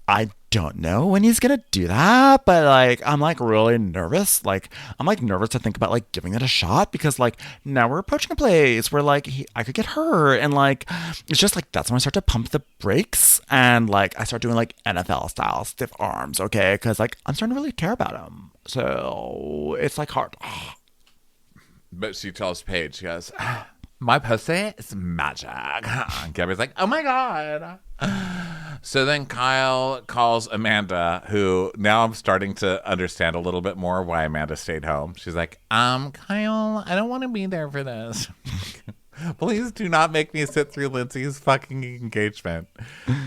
I don't know when he's going to do that, but, like, I'm, like, really nervous. Like, I'm, like, nervous to think about, like, giving it a shot because, like, now we're approaching a place where, like, I could get hurt. And, like, it's just, like, that's when I start to pump the brakes and, like, I start doing, like, NFL-style stiff arms, okay? Because, like, I'm starting to really care about him. So it's like hard. But she tells Paige, she goes, my pussy is magic. And Gabby's like, oh my God. So then Kyle calls Amanda, who now I'm starting to understand a little bit more why Amanda stayed home. She's like, Kyle, I don't want to be there for this. Please do not make me sit through Lindsay's fucking engagement.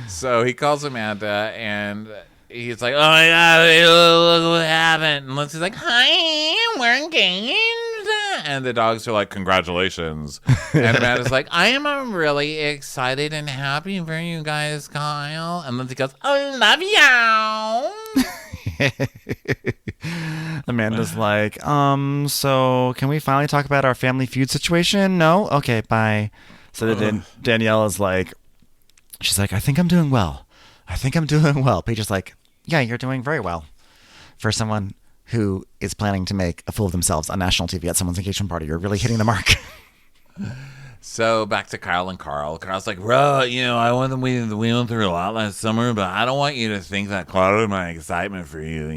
So he calls Amanda and he's like, oh my God, look what happened. And Lindsay's like, hi, we're engaged. And the dogs are like, congratulations. And Amanda's like, I am really excited and happy for you guys, Kyle. And Lindsay goes, I love you. Amanda's like, so can we finally talk about our family feud situation? No? Okay, bye. So then Danielle is like, she's like, I think I'm doing well. Paige is like, yeah, you're doing very well for someone who is planning to make a fool of themselves on national TV at someone's engagement party. You're really hitting the mark. So back to Kyle and Carl. Carl's like, bro, we went through a lot last summer, but I don't want you to think that clouded my excitement for you,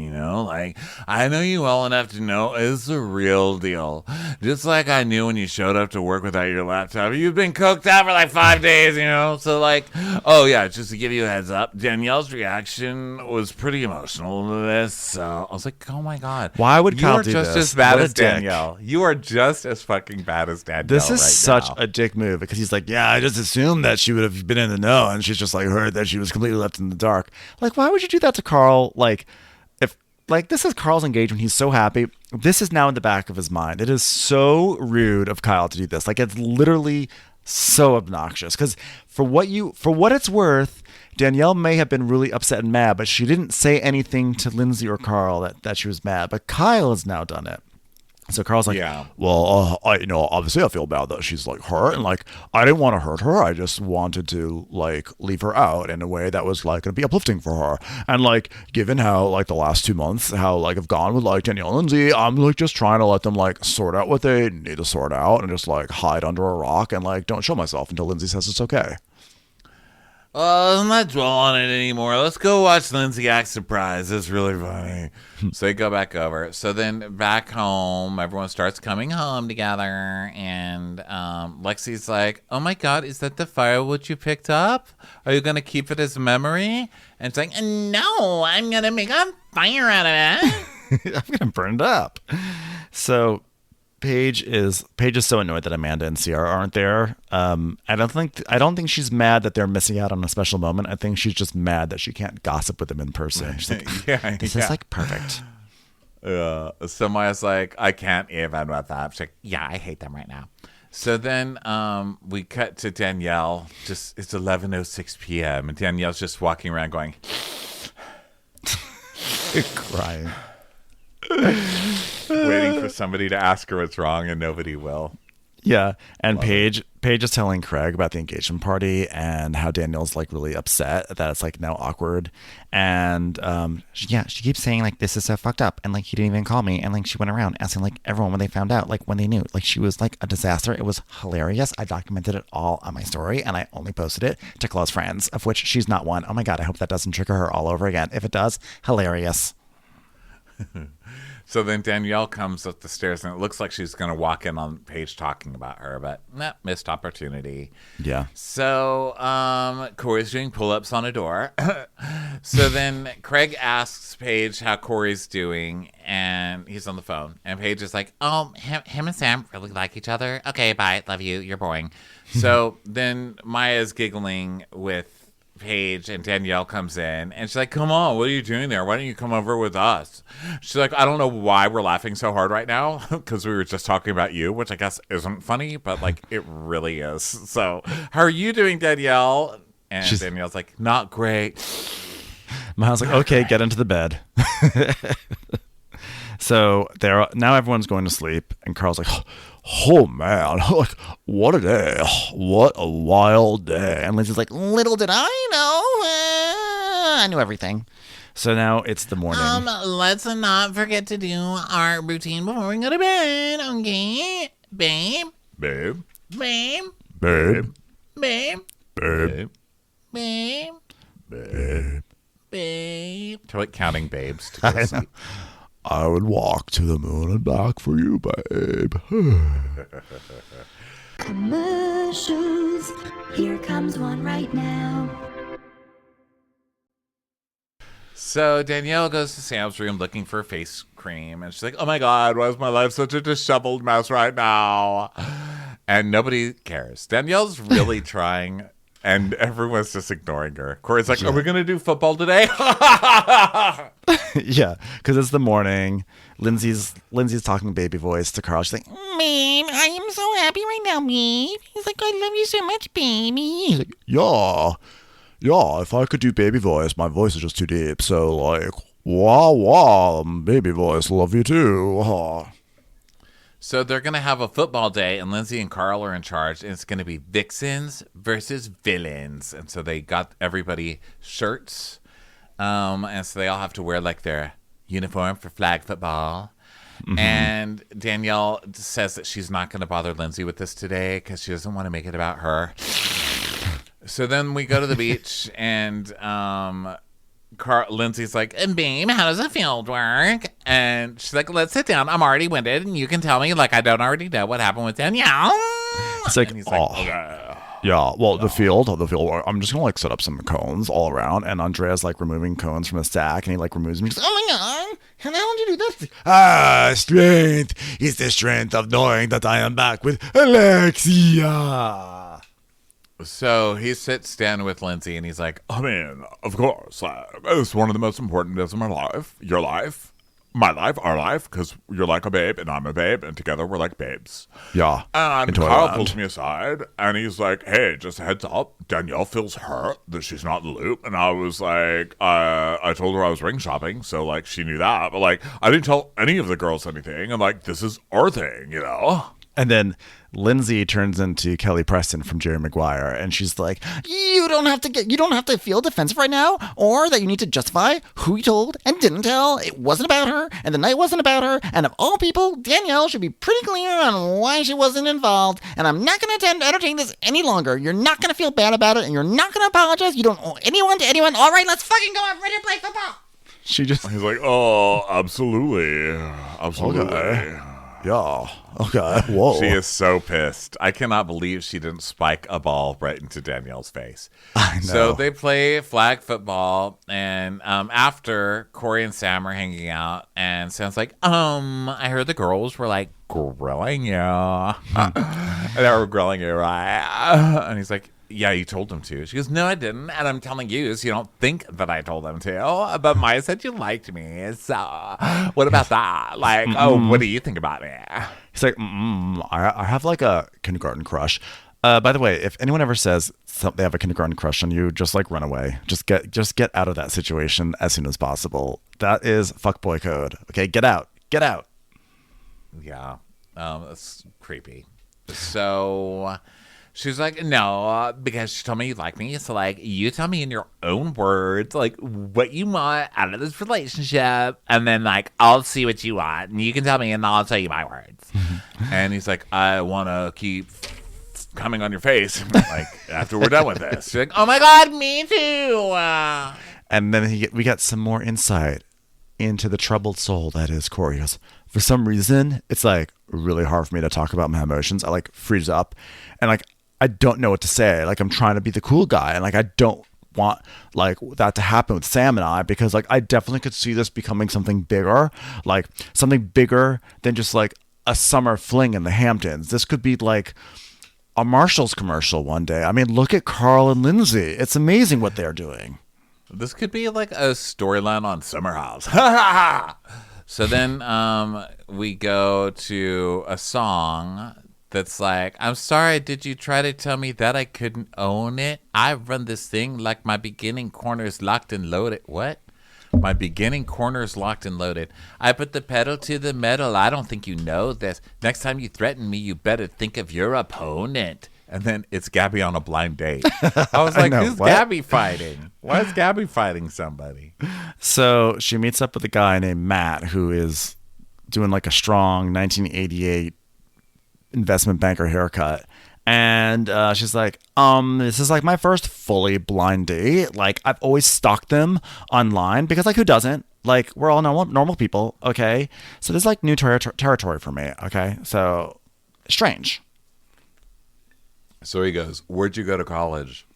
Like, I know you well enough to know it's the real deal. Just like I knew when you showed up to work without your laptop. You've been cooked out for like 5 days, So like, oh yeah, just to give you a heads up, Danielle's reaction was pretty emotional to this. So I was like, oh my God. Why would Kyle do You are just this? as bad What a as dick. Danielle. You are just as fucking bad as Danielle. This is right such now. a dick move because he's like, yeah, I just assumed that she would have been in the know, and she's just like heard that she was completely left in the dark. Like, why would you do that to Carl? Like, if like this is Carl's engagement, he's so happy. This is now in the back of his mind. It is so rude of Kyle to do this. Like, it's literally so obnoxious. Because for what it's worth, Danielle may have been really upset and mad, but she didn't say anything to Lindsay or Carl that she was mad. But Kyle has now done it. So Carl's like, yeah. Well, obviously I feel bad that she's like hurt, and like I didn't want to hurt her. I just wanted to like leave her out in a way that was like going to be uplifting for her. And like, given how like the last 2 months, how like I've gone with like Danielle and Lindsay, I'm like just trying to let them like sort out what they need to sort out and just like hide under a rock and like don't show myself until Lindsay says it's okay. I'm not dwelling on it anymore. Let's go watch Lindsay act surprised. It's really funny. So they go back over. So then back home, everyone starts coming home together. And Lexi's like, oh my God, is that the firewood you picked up? Are you going to keep it as a memory? And it's like, no, I'm going to make a fire out of it. I'm going to burn it up. So Paige is so annoyed that Amanda and Ciara aren't there. I don't think she's mad that they're missing out on a special moment. I think she's just mad that she can't gossip with them in person. She's like, this is like perfect. So Maya's like, I can't even with that. She's like, yeah, I hate them right now. So then we cut to Danielle. It's 11:06 p.m. and Danielle's just walking around going, crying. Waiting for somebody to ask her what's wrong, and nobody will. Yeah, and Paige is telling Craig about the engagement party and how Danielle's like really upset that it's like now awkward, and she keeps saying like this is so fucked up, and like he didn't even call me, and like she went around asking like everyone when they found out, like when they knew, like she was like a disaster. It was hilarious. I documented it all on my story, and I only posted it to close friends, of which she's not one. Oh my God, I hope that doesn't trigger her all over again. If it does, hilarious. So then Danielle comes up the stairs, and it looks like she's going to walk in on Paige talking about her, but missed opportunity. Yeah. So Corey's doing pull-ups on a door. So then Craig asks Paige how Corey's doing, and he's on the phone. And Paige is like, oh, him and Sam really like each other. Okay, bye. Love you. You're boring. So then Maya's giggling with Paige, and Danielle comes in, and she's like, come on, what are you doing there? Why don't you come over with us? She's like, I don't know why we're laughing so hard right now, because we were just talking about you, which I guess isn't funny, but like it really is. So how are you doing, Danielle? And Danielle's like, not great. Miles like, okay, get into the bed. So now everyone's going to sleep, and Carl's like, oh man, like what a day, what a wild day. And Lindsay's like, little did I know, I knew everything. So now it's the morning. Let's not forget to do our routine before we go to bed, okay? Babe. Babe. Babe. Babe. Babe. Babe. Babe. Babe. Babe. To like counting babes to go to sleep. I would walk to the moon and back for you, babe. Commercials. Here comes one right now. So Danielle goes to Sam's room looking for face cream, and she's like, oh my God, why is my life such a disheveled mess right now? And nobody cares. Danielle's really trying, and everyone's just ignoring her. Corey's like, are we going to do football today? Yeah, because it's the morning. Lindsay's talking baby voice to Carl. She's like, Babe, I am so happy right now, babe. He's like, I love you so much, baby. he's like, yeah, if I could do baby voice, my voice is just too deep. So like, wah, baby voice, love you too. So they're going to have a football day, and Lindsay and Carl are in charge, and it's going to be Vixens versus Villains. And so they got everybody shirts, and so they all have to wear like their uniform for flag football. And Danielle says that she's not going to bother Lindsay with this today because she doesn't want to make it about her. So then we go to the beach, and Lindsay's like, babe, how does a field work? And she's like, let's sit down. I'm already winded, and you can tell me, like, I don't already know what happened with Danielle. It's like, and he's like, okay. Yeah, well, the field, I'm just going to, like, set up some cones all around, and Andrea's, like, removing cones from a stack, and he, like, removes them. He's like, oh, my God, how did you do this? Strength is the strength of knowing that I am back with Alexia. So he sits down with Lindsay, and he's like, I mean, of course, it's one of the most important days of my life, your life, my life, our life, because you're like a babe, and I'm a babe, and together we're like babes. Yeah. And Carl pulls me aside, and he's like, hey, just a heads up, Danielle feels hurt that she's not in the loop. And I was like, I told her I was ring shopping, so, like, she knew that. But, like, I didn't tell any of the girls anything, and, like, this is our thing, you know? And then Lindsay turns into Kelly Preston from Jerry Maguire, and she's like, you don't have to feel defensive right now, or that you need to justify who you told and didn't tell. It wasn't about her, and the night wasn't about her, and of all people, Danielle should be pretty clear on why she wasn't involved, and I'm not going to entertain this any longer. You're not going to feel bad about it, and you're not going to apologize. You don't owe anyone to anyone. All right, let's fucking go. I'm ready to play football. He's like, oh, absolutely. Okay. Yeah. Okay. Whoa. She is so pissed. I cannot believe she didn't spike a ball right into Danielle's face. I know. So they play flag football, and after, Corey and Sam are hanging out, and Sam's like, I heard the girls were like grilling you. And they were grilling you, right? And he's like, yeah, you told them to. She goes, no, I didn't. And I'm telling you, so you don't think that I told them to. But Maya said you liked me. So what about that? Like, what do you think about me? He's like, I have like a kindergarten crush. By the way, if anyone ever says they have a kindergarten crush on you, just like run away. Just get out of that situation as soon as possible. That is fuckboy code. Okay, get out. Get out. Yeah, that's creepy. So she's like, no, because she told me you like me. So, like, you tell me in your own words, like, what you want out of this relationship. And then, like, I'll see what you want. And you can tell me, and I'll tell you my words. And he's like, I want to keep coming on your face, like, after we're done with this. She's like, oh, my God, me too. And then we got some more insight into the troubled soul that is Corey. He goes, for some reason, it's, like, really hard for me to talk about my emotions. I, like, freeze up. And, like, I don't know what to say. Like, I'm trying to be the cool guy, and like I don't want like that to happen with Sam and I, because like I definitely could see this becoming something bigger than just like a summer fling in the Hamptons. This could be like a Marshall's commercial one day. I mean, look at Carl and Lindsay. It's amazing what they're doing. This could be like a storyline on Summer House. So then we go to a song that's like, I'm sorry, did you try to tell me that I couldn't own it? I run this thing like my beginning corner's locked and loaded. What? My beginning corner's locked and loaded. I put the pedal to the metal. I don't think you know this. Next time you threaten me, you better think of your opponent. And then it's Gabby on a blind date. I was like, who's Gabby fighting? Why is Gabby fighting somebody? So she meets up with a guy named Matt, who is doing like a strong 1988 investment banker haircut, and she's like, this is like my first fully blind date. Like, I've always stalked them online because, like, who doesn't? Like, we're all normal people, okay? So this is like new territory for me, okay? So strange. So he goes, where'd you go to college?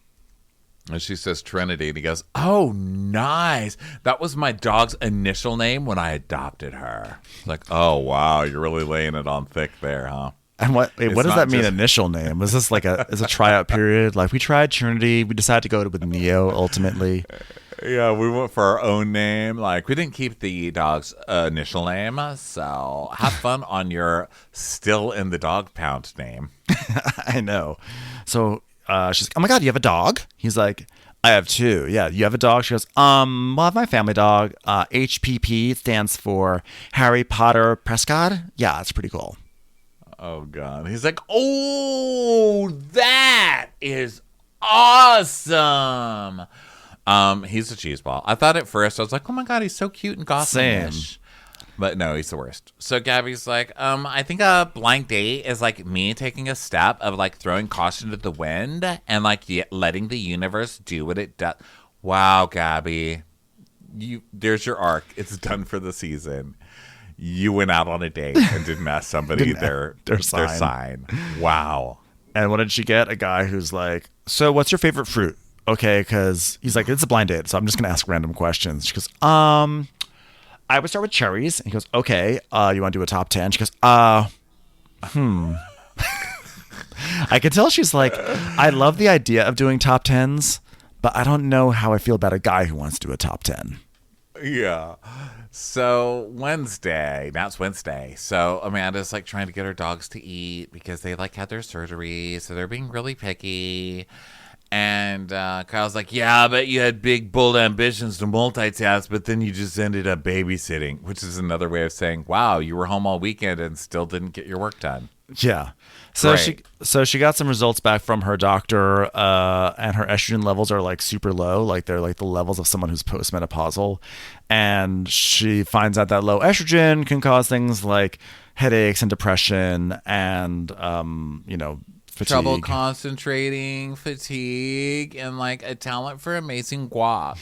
And she says Trinity, and he goes, oh, nice. That was my dog's initial name when I adopted her. Like, oh, wow, you're really laying it on thick there, huh? And what does that mean, initial name? Was this like a tryout period? Like, we tried Trinity, we decided to go with Neo ultimately. Yeah, we went for our own name. Like, we didn't keep the dog's initial name. So have fun on your still in the dog pound name. I know. So she's like, oh my God, you have a dog? He's like, I have two. Yeah, you have a dog? She goes, well, I have my family dog. HPP stands for Harry Potter Prescott. Yeah, it's pretty cool. Oh, God. He's like, oh, that is awesome. He's a cheeseball. I thought at first, I was like, oh, my God, he's so cute and gossip-ish. Same. But no, he's the worst. So Gabby's like, I think a blind date is like me taking a step of like throwing caution to the wind and like letting the universe do what it does. Wow, Gabby, there's your arc. It's done for the season. You went out on a date and didn't ask somebody their sign. Wow. And what did she get? A guy who's like, so what's your favorite fruit? Okay, because he's like, it's a blind date, so I'm just going to ask random questions. She goes, I would start with cherries. And he goes, okay, you want to do a top 10? She goes, I can tell she's like, I love the idea of doing top 10s, but I don't know how I feel about a guy who wants to do a top 10. Yeah. So Wednesday, now it's Wednesday. So Amanda's like trying to get her dogs to eat because they like had their surgery. So they're being really picky. And Kyle's like, yeah, I bet you had big, bold ambitions to multitask, but then you just ended up babysitting, which is another way of saying, wow, you were home all weekend and still didn't get your work done. Yeah. So Great. she got some results back from her doctor, and her estrogen levels are like super low. Like they're like the levels of someone who's postmenopausal. And she finds out that low estrogen can cause things like headaches and depression and, fatigue. Trouble concentrating, fatigue, and like a talent for amazing guac.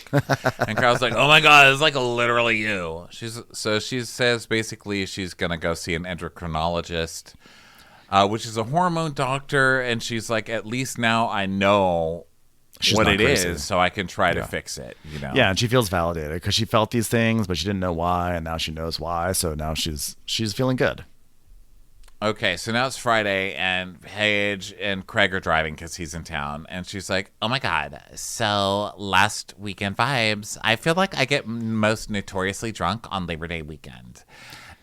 And Carl's like, oh my God, it's like literally you. She says basically she's going to go see an endocrinologist, which is a hormone doctor. And she's like, at least now I know what it is, so I can try to fix it. Yeah, and she feels validated because she felt these things, but she didn't know why, and now she knows why. So now she's feeling good. Okay, so now it's Friday, and Paige and Craig are driving because he's in town. And she's like, oh my God, so last weekend vibes. I feel like I get most notoriously drunk on Labor Day weekend.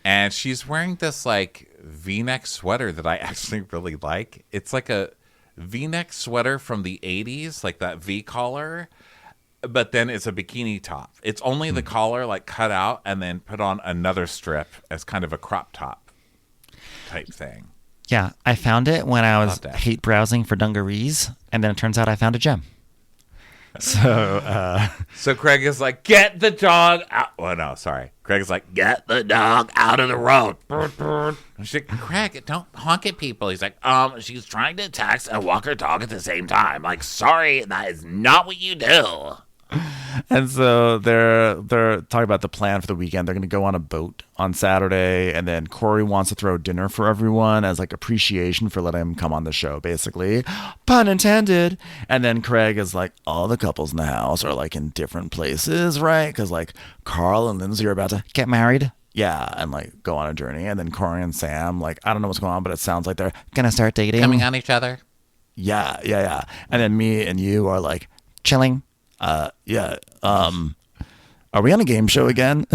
And she's wearing this, like, V-neck sweater that I actually really like. It's like a V-neck sweater from the 80s, like that V-collar. But then it's a bikini top. It's only the collar, like, cut out and then put on another strip as kind of a crop top type thing. Yeah, I found it when I was hate browsing for dungarees, and then it turns out I found a gem. So Craig is like, get the dog out. Oh, no, sorry. Craig is like, get the dog out of the road. She's like, Craig, don't honk at people. He's like, she's trying to text and walk her dog at the same time. Like, sorry, that is not what you do. And so they're talking about the plan for the weekend. They're going to go on a boat on Saturday, and then Corey wants to throw dinner for everyone as like appreciation for letting him come on the show, basically. Pun intended. And then Craig is like, all the couples in the house are like in different places, right? Because like Carl and Lindsay are about to get married. Yeah, and like go on a journey. And then Corey and Sam, like, I don't know what's going on, but it sounds like they're going to start dating. Coming on each other. Yeah. And then me and you are like chilling. Are we on a game show again?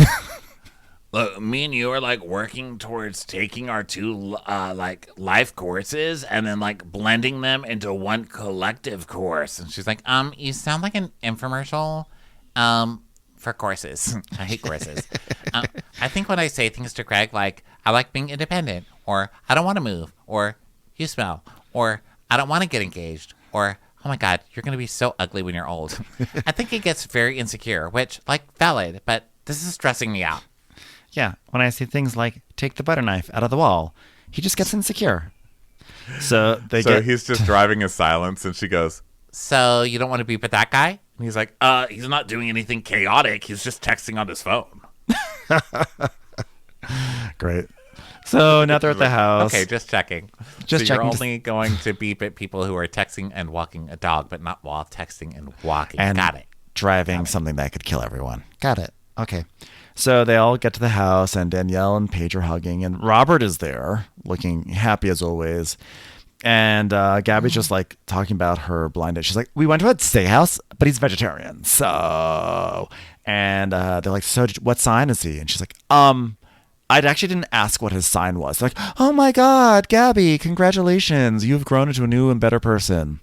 Look, me and you are like working towards taking our two like life courses and then like blending them into one collective course. And she's like, you sound like an infomercial for courses. I hate courses. I think when I say things to Craig, like, I like being independent, or I don't want to move, or you smell, or I don't want to get engaged, or oh my God, you're going to be so ugly when you're old. I think he gets very insecure, which, like, valid, but this is stressing me out. Yeah, when I say things like, take the butter knife out of the wall, he just gets insecure. So he's just driving in silence, and she goes, so you don't want to be with that guy? And he's like, he's not doing anything chaotic. He's just texting on his phone. Great. So now they're at the house. Okay, just checking. Just so checking. You're only going to beep at people who are texting and walking a dog, but not while texting and walking. And Got it. Driving something that could kill everyone. Got it. Okay. So they all get to the house, and Danielle and Paige are hugging, and Robert is there, looking happy as always. And Gabby's just like talking about her blind date. She's like, we went to a steakhouse, but he's vegetarian. So, and they're like, so what sign is he? And she's like, I actually didn't ask what his sign was. They're like, oh my God, Gabby, congratulations. You've grown into a new and better person.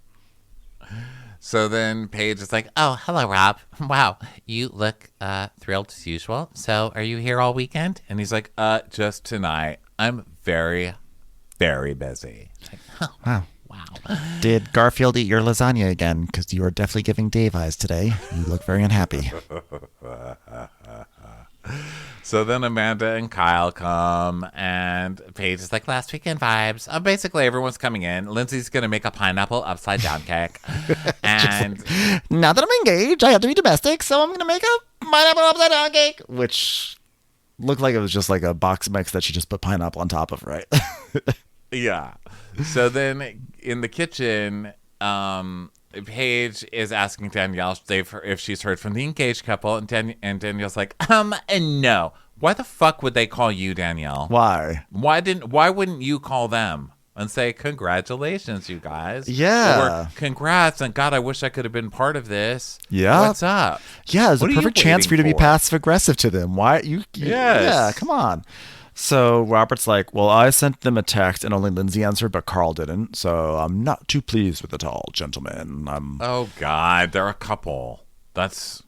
So then Paige is like, oh, hello, Rob. Wow, you look thrilled as usual. So are you here all weekend? And he's like, just tonight. I'm very, very busy. Like, oh, wow. Did Garfield eat your lasagna again? Because you are definitely giving Dave eyes today. You look very unhappy. So then Amanda and Kyle come, and Paige is like, last weekend vibes. Basically, everyone's coming in. Lindsay's going to make a pineapple upside down cake. And now that I'm engaged, I have to be domestic, so I'm going to make a pineapple upside down cake. Which looked like it was just like a box mix that she just put pineapple on top of, right? yeah. So then in the kitchen, Paige is asking Danielle if she's heard from the engaged couple, and Danielle's like, no. Why the fuck would they call you, Danielle? Why? Why wouldn't you call them and say, congratulations, you guys? Yeah. Or congrats, and God, I wish I could have been part of this. Yeah. What's up? Yeah, it's a What are perfect you chance for you to be waiting for? passive aggressive to them. Why you Yes. Yeah, come on. So Robert's like, well, I sent them a text and only Lindsay answered, but Carl didn't. So I'm not too pleased with it all, gentlemen. Oh, God, they're a couple. That's...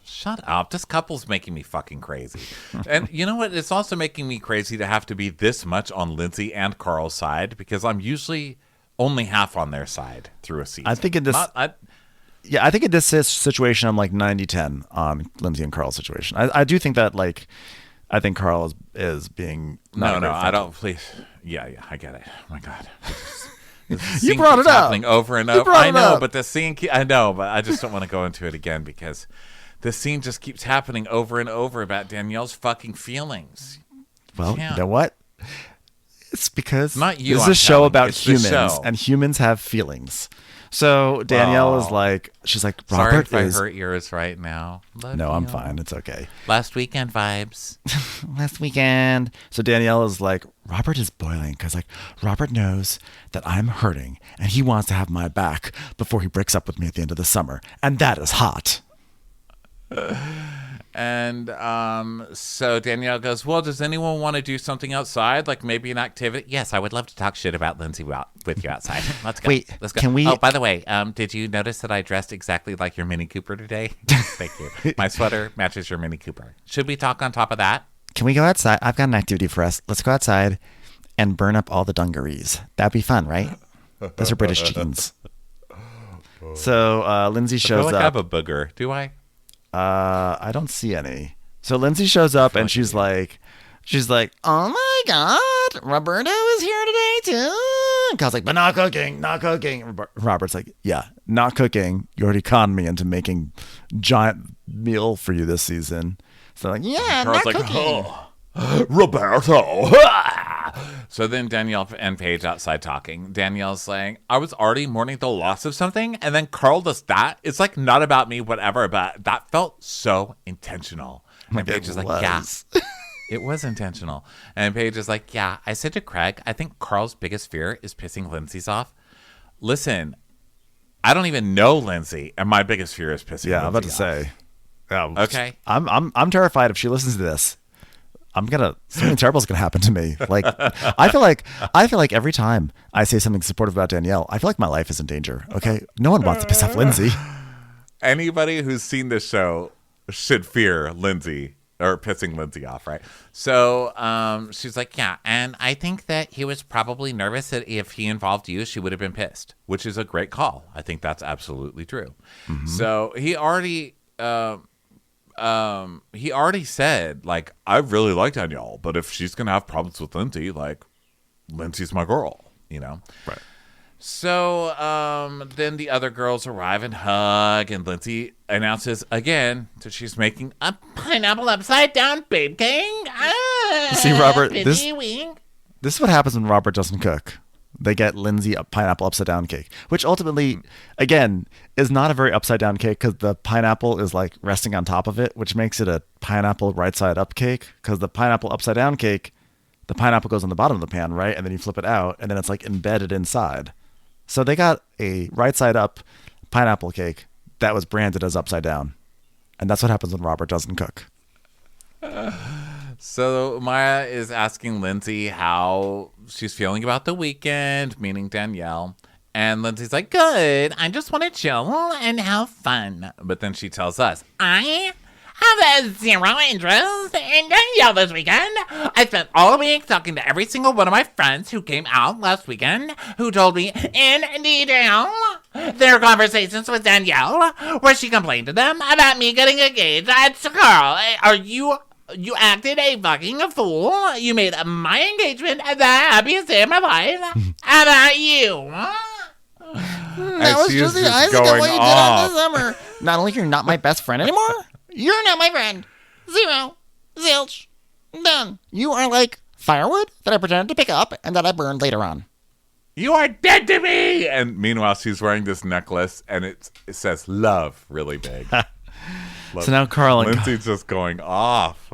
Shut up. This couple's making me fucking crazy. And you know what? It's also making me crazy to have to be this much on Lindsay and Carl's side, because I'm usually only half on their side through a season. I think in this I think in this situation, I'm like 90-10 on Lindsay and Carl's situation. I do think that, like, I think Carl is being... No, I don't. Please. Yeah, I get it. Oh, my God. You brought it up. Happening over and over. I know, but the scene... I know, but I just don't want to go into it again, because the scene just keeps happening over and over about Danielle's fucking feelings. Well, you know what? It's because Not you, this is I'm a show telling. about It's the humans, show. and humans have feelings. So Danielle is like, she's like, Robert Sorry if is... I hurt yours right now. No, I'm fine. It's okay. Last weekend vibes. Last weekend. So Danielle is like, Robert is boiling because, like, Robert knows that I'm hurting and he wants to have my back before he breaks up with me at the end of the summer. And that is hot. And so Danielle goes, well, does anyone want to do something outside? Like maybe an activity? Yes, I would love to talk shit about Lindsay with you outside. Let's go. Wait, let's go. can we... Oh, by the way, did you notice that I dressed exactly like your Mini Cooper today? Thank you. My sweater matches your Mini Cooper. Should we talk on top of that? Can we go outside? I've got an activity for us. Let's go outside and burn up all the dungarees. That'd be fun, right? Those are British jeans. So Lindsay I shows feel like up. I have a booger. Do I? I don't see any. So Lindsay shows up and she's like, oh my God, Roberto is here today too. And Kyle's like, but not cooking. Robert's like, yeah, not cooking. You already conned me into making giant meal for you this season. So like, yeah, Carl's not like, cooking. oh, Roberto. So then Danielle and Paige outside talking. Danielle's like, I was already mourning the loss of something, and then Carl does that. It's like not about me, whatever, but that felt so intentional. And Paige is like, yeah, it was intentional. And Paige is like, yeah, I said to Craig, I think Carl's biggest fear is pissing Lindsay's off. Listen, I don't even know Lindsay, and my biggest fear is pissing Yeah, I'm about to Lindsay off. say. Yeah, Okay. I'm terrified if she listens to this. Something terrible is gonna happen to me. Like, I feel like every time I say something supportive about Danielle, I feel like my life is in danger. Okay, no one wants to piss off Lindsay. Anybody who's seen this show should fear Lindsay or pissing Lindsay off, right? So she's like, yeah, and I think that he was probably nervous that if he involved you, she would have been pissed, which is a great call. I think that's absolutely true. Mm-hmm. So he already said, like, I really like Danielle, but if she's gonna have problems with Lindsay, like, Lindsay's my girl, you know? Right. So then the other girls arrive and hug, and Lindsay announces again that she's making a pineapple upside down babe cake. See, Robert, this wink. is what happens when Robert doesn't cook. They get Lindsay a pineapple upside down cake, which ultimately, again, is not a very upside down cake because the pineapple is like resting on top of it, which makes it a pineapple right side up cake. Because the pineapple upside down cake, the pineapple goes on the bottom of the pan, right? And then you flip it out, and then it's like embedded inside. So they got a right side up pineapple cake that was branded as upside down. And that's what happens when Robert doesn't cook. So Maya is asking Lindsay how she's feeling about the weekend, meaning Danielle. And Lindsay's like, good. I just want to chill and have fun. But then she tells us, I have zero interest in Danielle this weekend. I spent all week talking to every single one of my friends who came out last weekend, who told me in detail their conversations with Danielle, where she complained to them about me getting engaged to Carl. You acted a fucking fool. You made my engagement the happiest day of my life. How about you? That was just the icing on what you did on this summer. Not only you're not my best friend anymore, you're not my friend. Zero. Zilch. Done. You are like firewood that I pretended to pick up and that I burned later on. You are dead to me! And meanwhile, she's wearing this necklace, and it says love really big. So now Carl and Lindsay's just going off.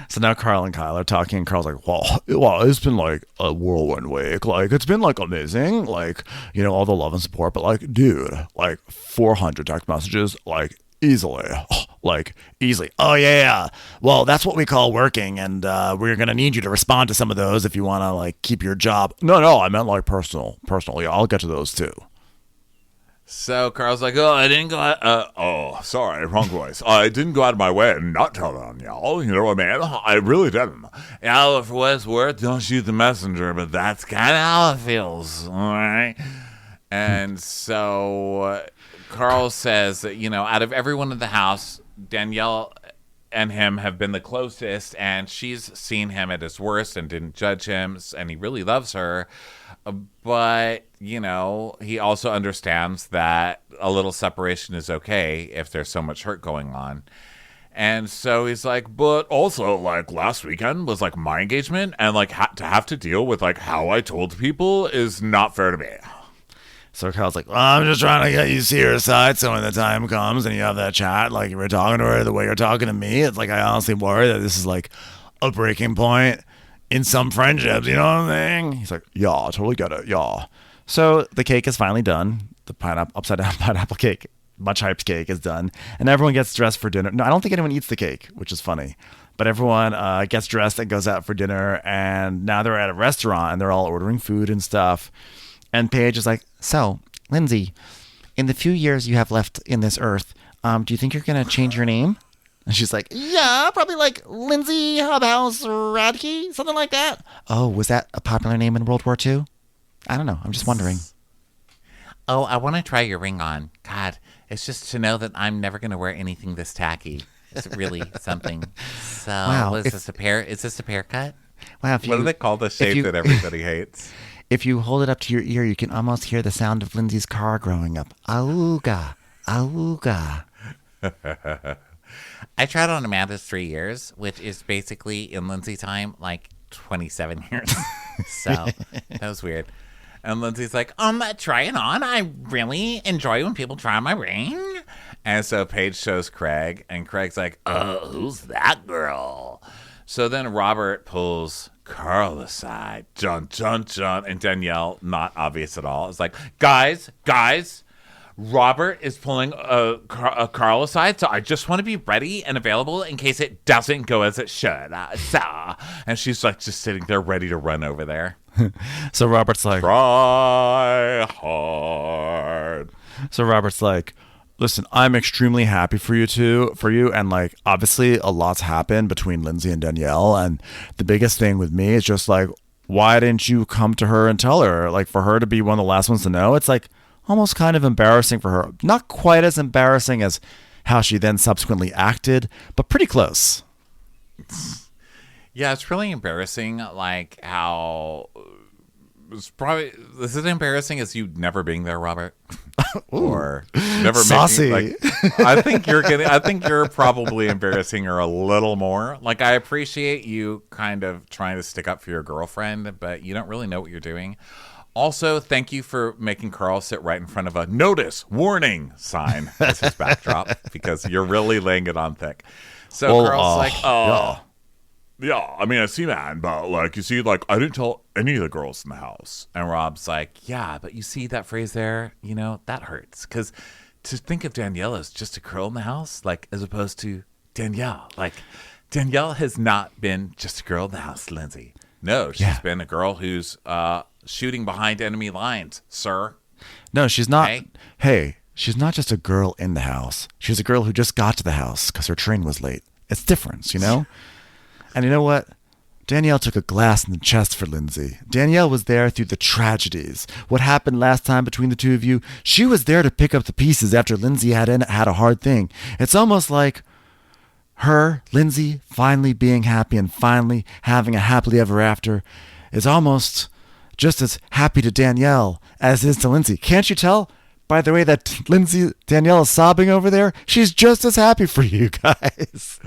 So now Carl and Kyle are talking, and Carl's like, well, it's been like a whirlwind week. Like, it's been like amazing. Like, you know, all the love and support. But like, dude, like 400 text messages, like easily. Like, easily. Oh, yeah. Well, that's what we call working. And we're going to need you to respond to some of those if you want to like keep your job. No, I meant like personal. Yeah, I'll get to those too. So Carl's like, oh, I didn't go out. Sorry, wrong voice. I didn't go out of my way and not tell on y'all. You know what I mean? I really didn't. Yeah, for what it's worth, don't shoot the messenger, but that's kind of how it feels. All right. And so Carl says that, you know, out of everyone in the house, Danielle and him have been the closest, and she's seen him at his worst and didn't judge him, and he really loves her. But, you know, he also understands that a little separation is okay if there's so much hurt going on. And so he's like, but also, like, last weekend was, like, my engagement, and, like, to have to deal with, like, how I told people is not fair to me. So Carl's like, well, I'm just trying to get you to see her side, so when the time comes and you have that chat, like, you were talking to her the way you're talking to me, it's like, I honestly worry that this is, like, a breaking point in some friendships, you know what I'm saying? He's like, yeah, I totally get it, yeah. So the cake is finally done. The upside down pineapple cake, much hyped cake is done. And everyone gets dressed for dinner. No, I don't think anyone eats the cake, which is funny. But everyone gets dressed and goes out for dinner. And now they're at a restaurant and they're all ordering food and stuff. And Paige is like, so, Lindsay, in the few years you have left in this earth, do you think you're going to change your name? And she's like, yeah, probably like Lindsay Hubhouse Radke, something like that. Oh, was that a popular name in World War II? I don't know. I'm just wondering. Oh, I want to try your ring on. God, it's just to know that I'm never going to wear anything this tacky. It's really something. So, wow, is this a pear cut? Wow, what do they call the shape that everybody hates? If you hold it up to your ear, you can almost hear the sound of Lindsay's car growing up. Auga, auga. I tried on Amanda's 3 years, which is basically in Lindsay time, like 27 years. So that was weird. And Lindsay's like, try it on. I really enjoy when people try on my ring. And so Paige shows Craig, and Craig's like, who's that girl? So then Robert pulls Carl aside. Jun. And Danielle, not obvious at all, is like, guys, Robert is pulling Carl aside, so I just want to be ready and available in case it doesn't go as it should. And she's like just sitting there ready to run over there. So Robert's like, try hard. So Robert's like, listen, I'm extremely happy for you. And like, obviously a lot's happened between Lindsay and Danielle. And the biggest thing with me is just like, why didn't you come to her and tell her? Like, for her to be one of the last ones to know, it's like almost kind of embarrassing for her. Not quite as embarrassing as how she then subsequently acted, but pretty close. Yeah, it's really embarrassing, like how it's probably is it embarrassing as you never being there, Robert? Or never saucy. Making, like, I think you're probably embarrassing her a little more. Like, I appreciate you kind of trying to stick up for your girlfriend, but you don't really know what you're doing. Also, thank you for making Carl sit right in front of a notice, warning sign as his backdrop, because you're really laying it on thick. So Carl's like, yeah, I mean, I see, man, but, like, you see, like, I didn't tell any of the girls in the house. And Rob's like, yeah, but you see that phrase there? You know, that hurts. Because to think of Danielle as just a girl in the house, like, as opposed to Danielle. Like, Danielle has not been just a girl in the house, Lindsay. No, she's been a girl who's shooting behind enemy lines, sir. No, she's not. Okay? Hey, she's not just a girl in the house. She's a girl who just got to the house because her train was late. It's different, you know? And you know what? Danielle took a glass in the chest for Lindsay. Danielle was there through the tragedies. What happened last time between the two of you, she was there to pick up the pieces after Lindsay had a hard thing. It's almost like her, Lindsay, finally being happy and finally having a happily ever after is almost just as happy to Danielle as it is to Lindsay. Can't you tell? By the way that Danielle is sobbing over there, she's just as happy for you guys.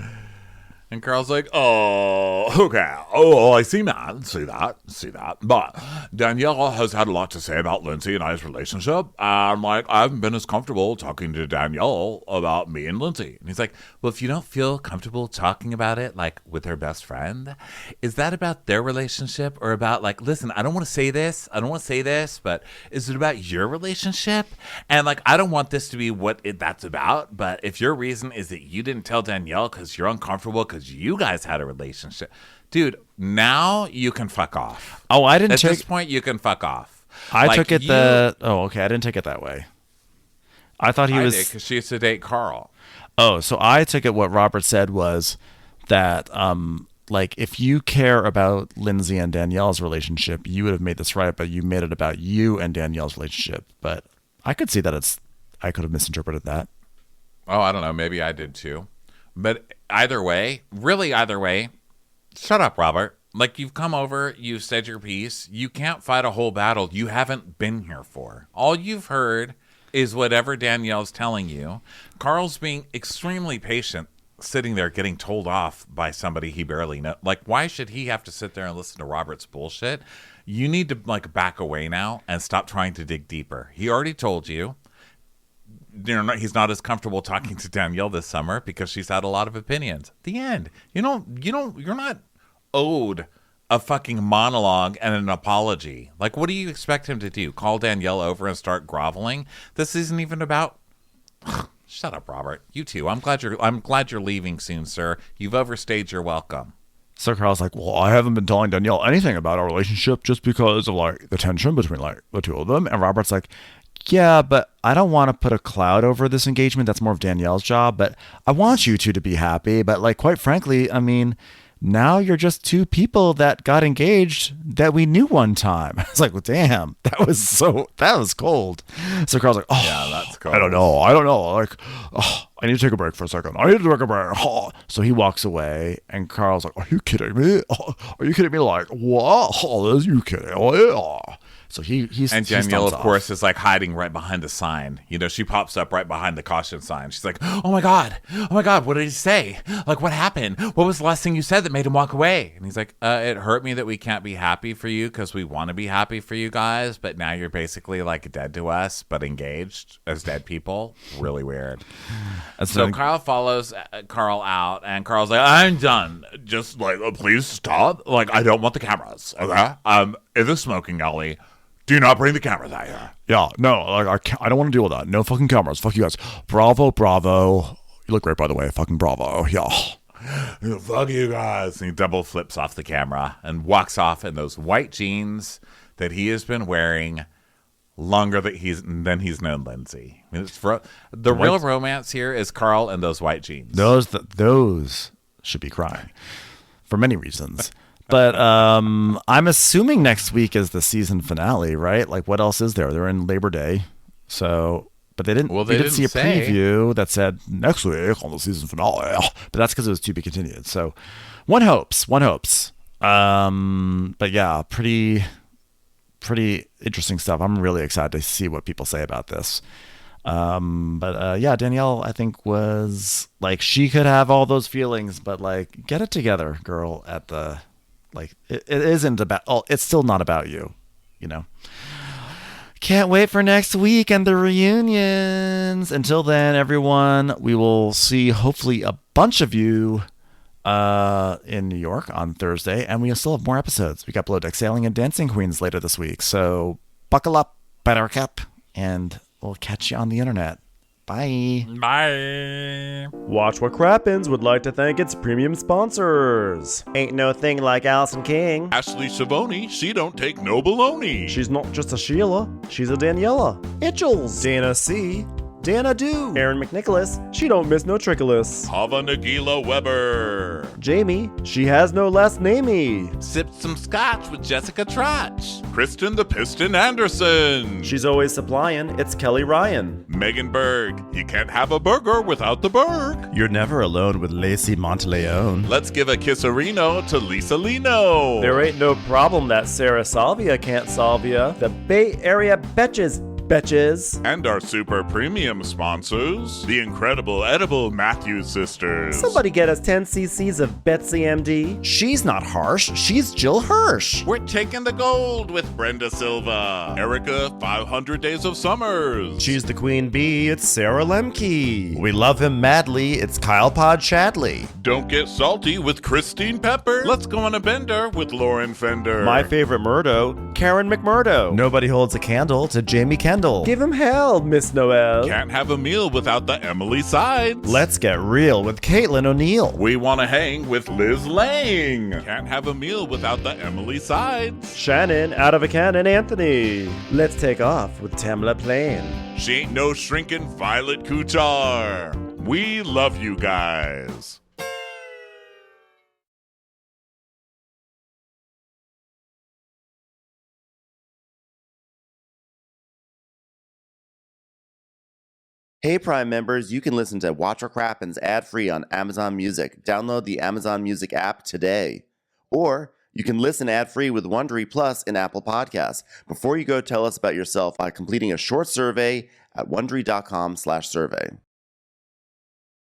And Carl's like, oh, okay. Oh, I see that. But Danielle has had a lot to say about Lindsay and I's relationship. And, like, I haven't been as comfortable talking to Danielle about me and Lindsay. And he's like, well, if you don't feel comfortable talking about it, like, with her best friend, is that about their relationship or about, like, listen, I don't want to say this, but is it about your relationship? And, like, I don't want this to be what that's about. But if your reason is that you didn't tell Danielle because you're uncomfortable because you guys had a relationship, dude, now you can fuck off. Oh, I didn't At take... this point, you can fuck off. I took it that... Oh, okay, I didn't take it that way. I thought he was... because she used to date Carl. Oh, so I took it what Robert said was that, like, if you care about Lindsay and Danielle's relationship, you would have made this right, but you made it about you and Danielle's relationship. But I could see that I could have misinterpreted that. Oh, I don't know. Maybe I did too. But either way, shut up, Robert. Like, you've come over, you've said your piece. You can't fight a whole battle you haven't been here for. All you've heard is whatever Danielle's telling you. Carl's being extremely patient, sitting there getting told off by somebody he barely knows. Like, why should he have to sit there and listen to Robert's bullshit? You need to, like, back away now and stop trying to dig deeper. He already told you. He's not as comfortable talking to Danielle this summer because she's had a lot of opinions. The end. You're not owed a fucking monologue and an apology. Like, what do you expect him to do? Call Danielle over and start groveling? This isn't even about... Shut up, Robert. You too. I'm glad you're leaving soon, sir. You've overstayed your welcome. So Carl's like, well, I haven't been telling Danielle anything about our relationship just because of, like, the tension between, like, the two of them. And Robert's like, yeah, but I don't want to put a cloud over this engagement. That's more of Danielle's job. But I want you two to be happy. But, like, quite frankly, I mean, now you're just two people that got engaged that we knew one time. It's like, well, damn, that was cold. So Carl's like, oh, yeah, that's cold. I don't know. Like, oh, I need to take a break for a second. Oh. So he walks away, and Carl's like, are you kidding me? Oh, are you kidding me? Like, what? Oh, are you kidding? Oh, yeah. So he's and Danielle, of course, is like hiding right behind the sign. You know, she pops up right behind the caution sign. She's like, oh my God, what did he say? Like, what happened? What was the last thing you said that made him walk away? And he's like, it hurt me that we can't be happy for you because we want to be happy for you guys, but now you're basically like dead to us, but engaged as dead people. Really weird. So Kyle follows Carl out, and Carl's like, I'm done. Just like, please stop. Like, I don't want the cameras. Okay, in the smoking alley. Do not bring the cameras out here. Yeah, no, like, I don't want to deal with that. No fucking cameras. Fuck you guys. Bravo. You look great, by the way. Fucking bravo. Yeah. Fuck you guys. And he double flips off the camera and walks off in those white jeans that he has been wearing longer than he's known Lindsay. I mean, the real romance here is Carl and those white jeans. Those should be crying for many reasons. But I'm assuming next week is the season finale, right? Like, what else is there? They're in Labor Day, so. But they didn't. Well, they didn't see a preview that said next week on the season finale. But that's because it was to be continued. So, one hopes. But yeah, pretty interesting stuff. I'm really excited to see what people say about this. But yeah, Danielle, I think, was like, she could have all those feelings, but like, get it together, girl. At the like, it isn't about. Oh, it's still not about you, you know. Can't wait for next week and the reunions. Until then, everyone, we will see hopefully a bunch of you in New York on Thursday, and we still have more episodes. We got Below Deck Sailing and Dancing Queens later this week, so buckle up, Buttercup, and we'll catch you on the internet. Bye. Bye. Watch What Crappens would like to thank its premium sponsors. Ain't no thing like Allison King. Ashley Savoni, she don't take no baloney. She's not just a Sheila, she's a Daniela. Itchels. Dana C. Dana Do. Aaron McNicholas, she don't miss no trickolas. Hava Nagila Weber. Jamie, she has no last namey. Sipped some scotch with Jessica Trotch. Kristen the Piston Anderson. She's always supplying, it's Kelly Ryan. Megan Berg. You can't have a burger without the Berg. You're never alone with Lacey Monteleone. Let's give a kisserino to Lisa Lino. There ain't no problem that Sarah Salvia can't solve ya. The Bay Area Betches. And our super premium sponsors, the incredible edible Matthews sisters. Somebody get us 10 cc's of Betsy MD. She's not harsh. She's Jill Hirsch. We're taking the gold with Brenda Silva. Erica, 500 Days of Summers. She's the queen bee. It's Sarah Lemke. We love him madly. It's Kyle Pod Shadley. Don't get salty with Christine Pepper. Let's go on a bender with Lauren Fender. My favorite Murdo, Karen McMurdo. Nobody holds a candle to Jamie Kendall. Give him hell, Miss Noel. Can't have a meal without the Emily Sides. Let's get real with Caitlin O'Neill. We want to hang with Liz Lang. Can't have a meal without the Emily Sides. Shannon, out of a cannon, Anthony. Let's take off with Tamla Plain. She ain't no shrinking Violet Kuchar. We love you guys. Hey Prime members, you can listen to Watch What Crappens ad-free on Amazon Music. Download the Amazon Music app today. Or you can listen ad-free with Wondery Plus in Apple Podcasts. Before you go, tell us about yourself by completing a short survey at Wondery.com/survey.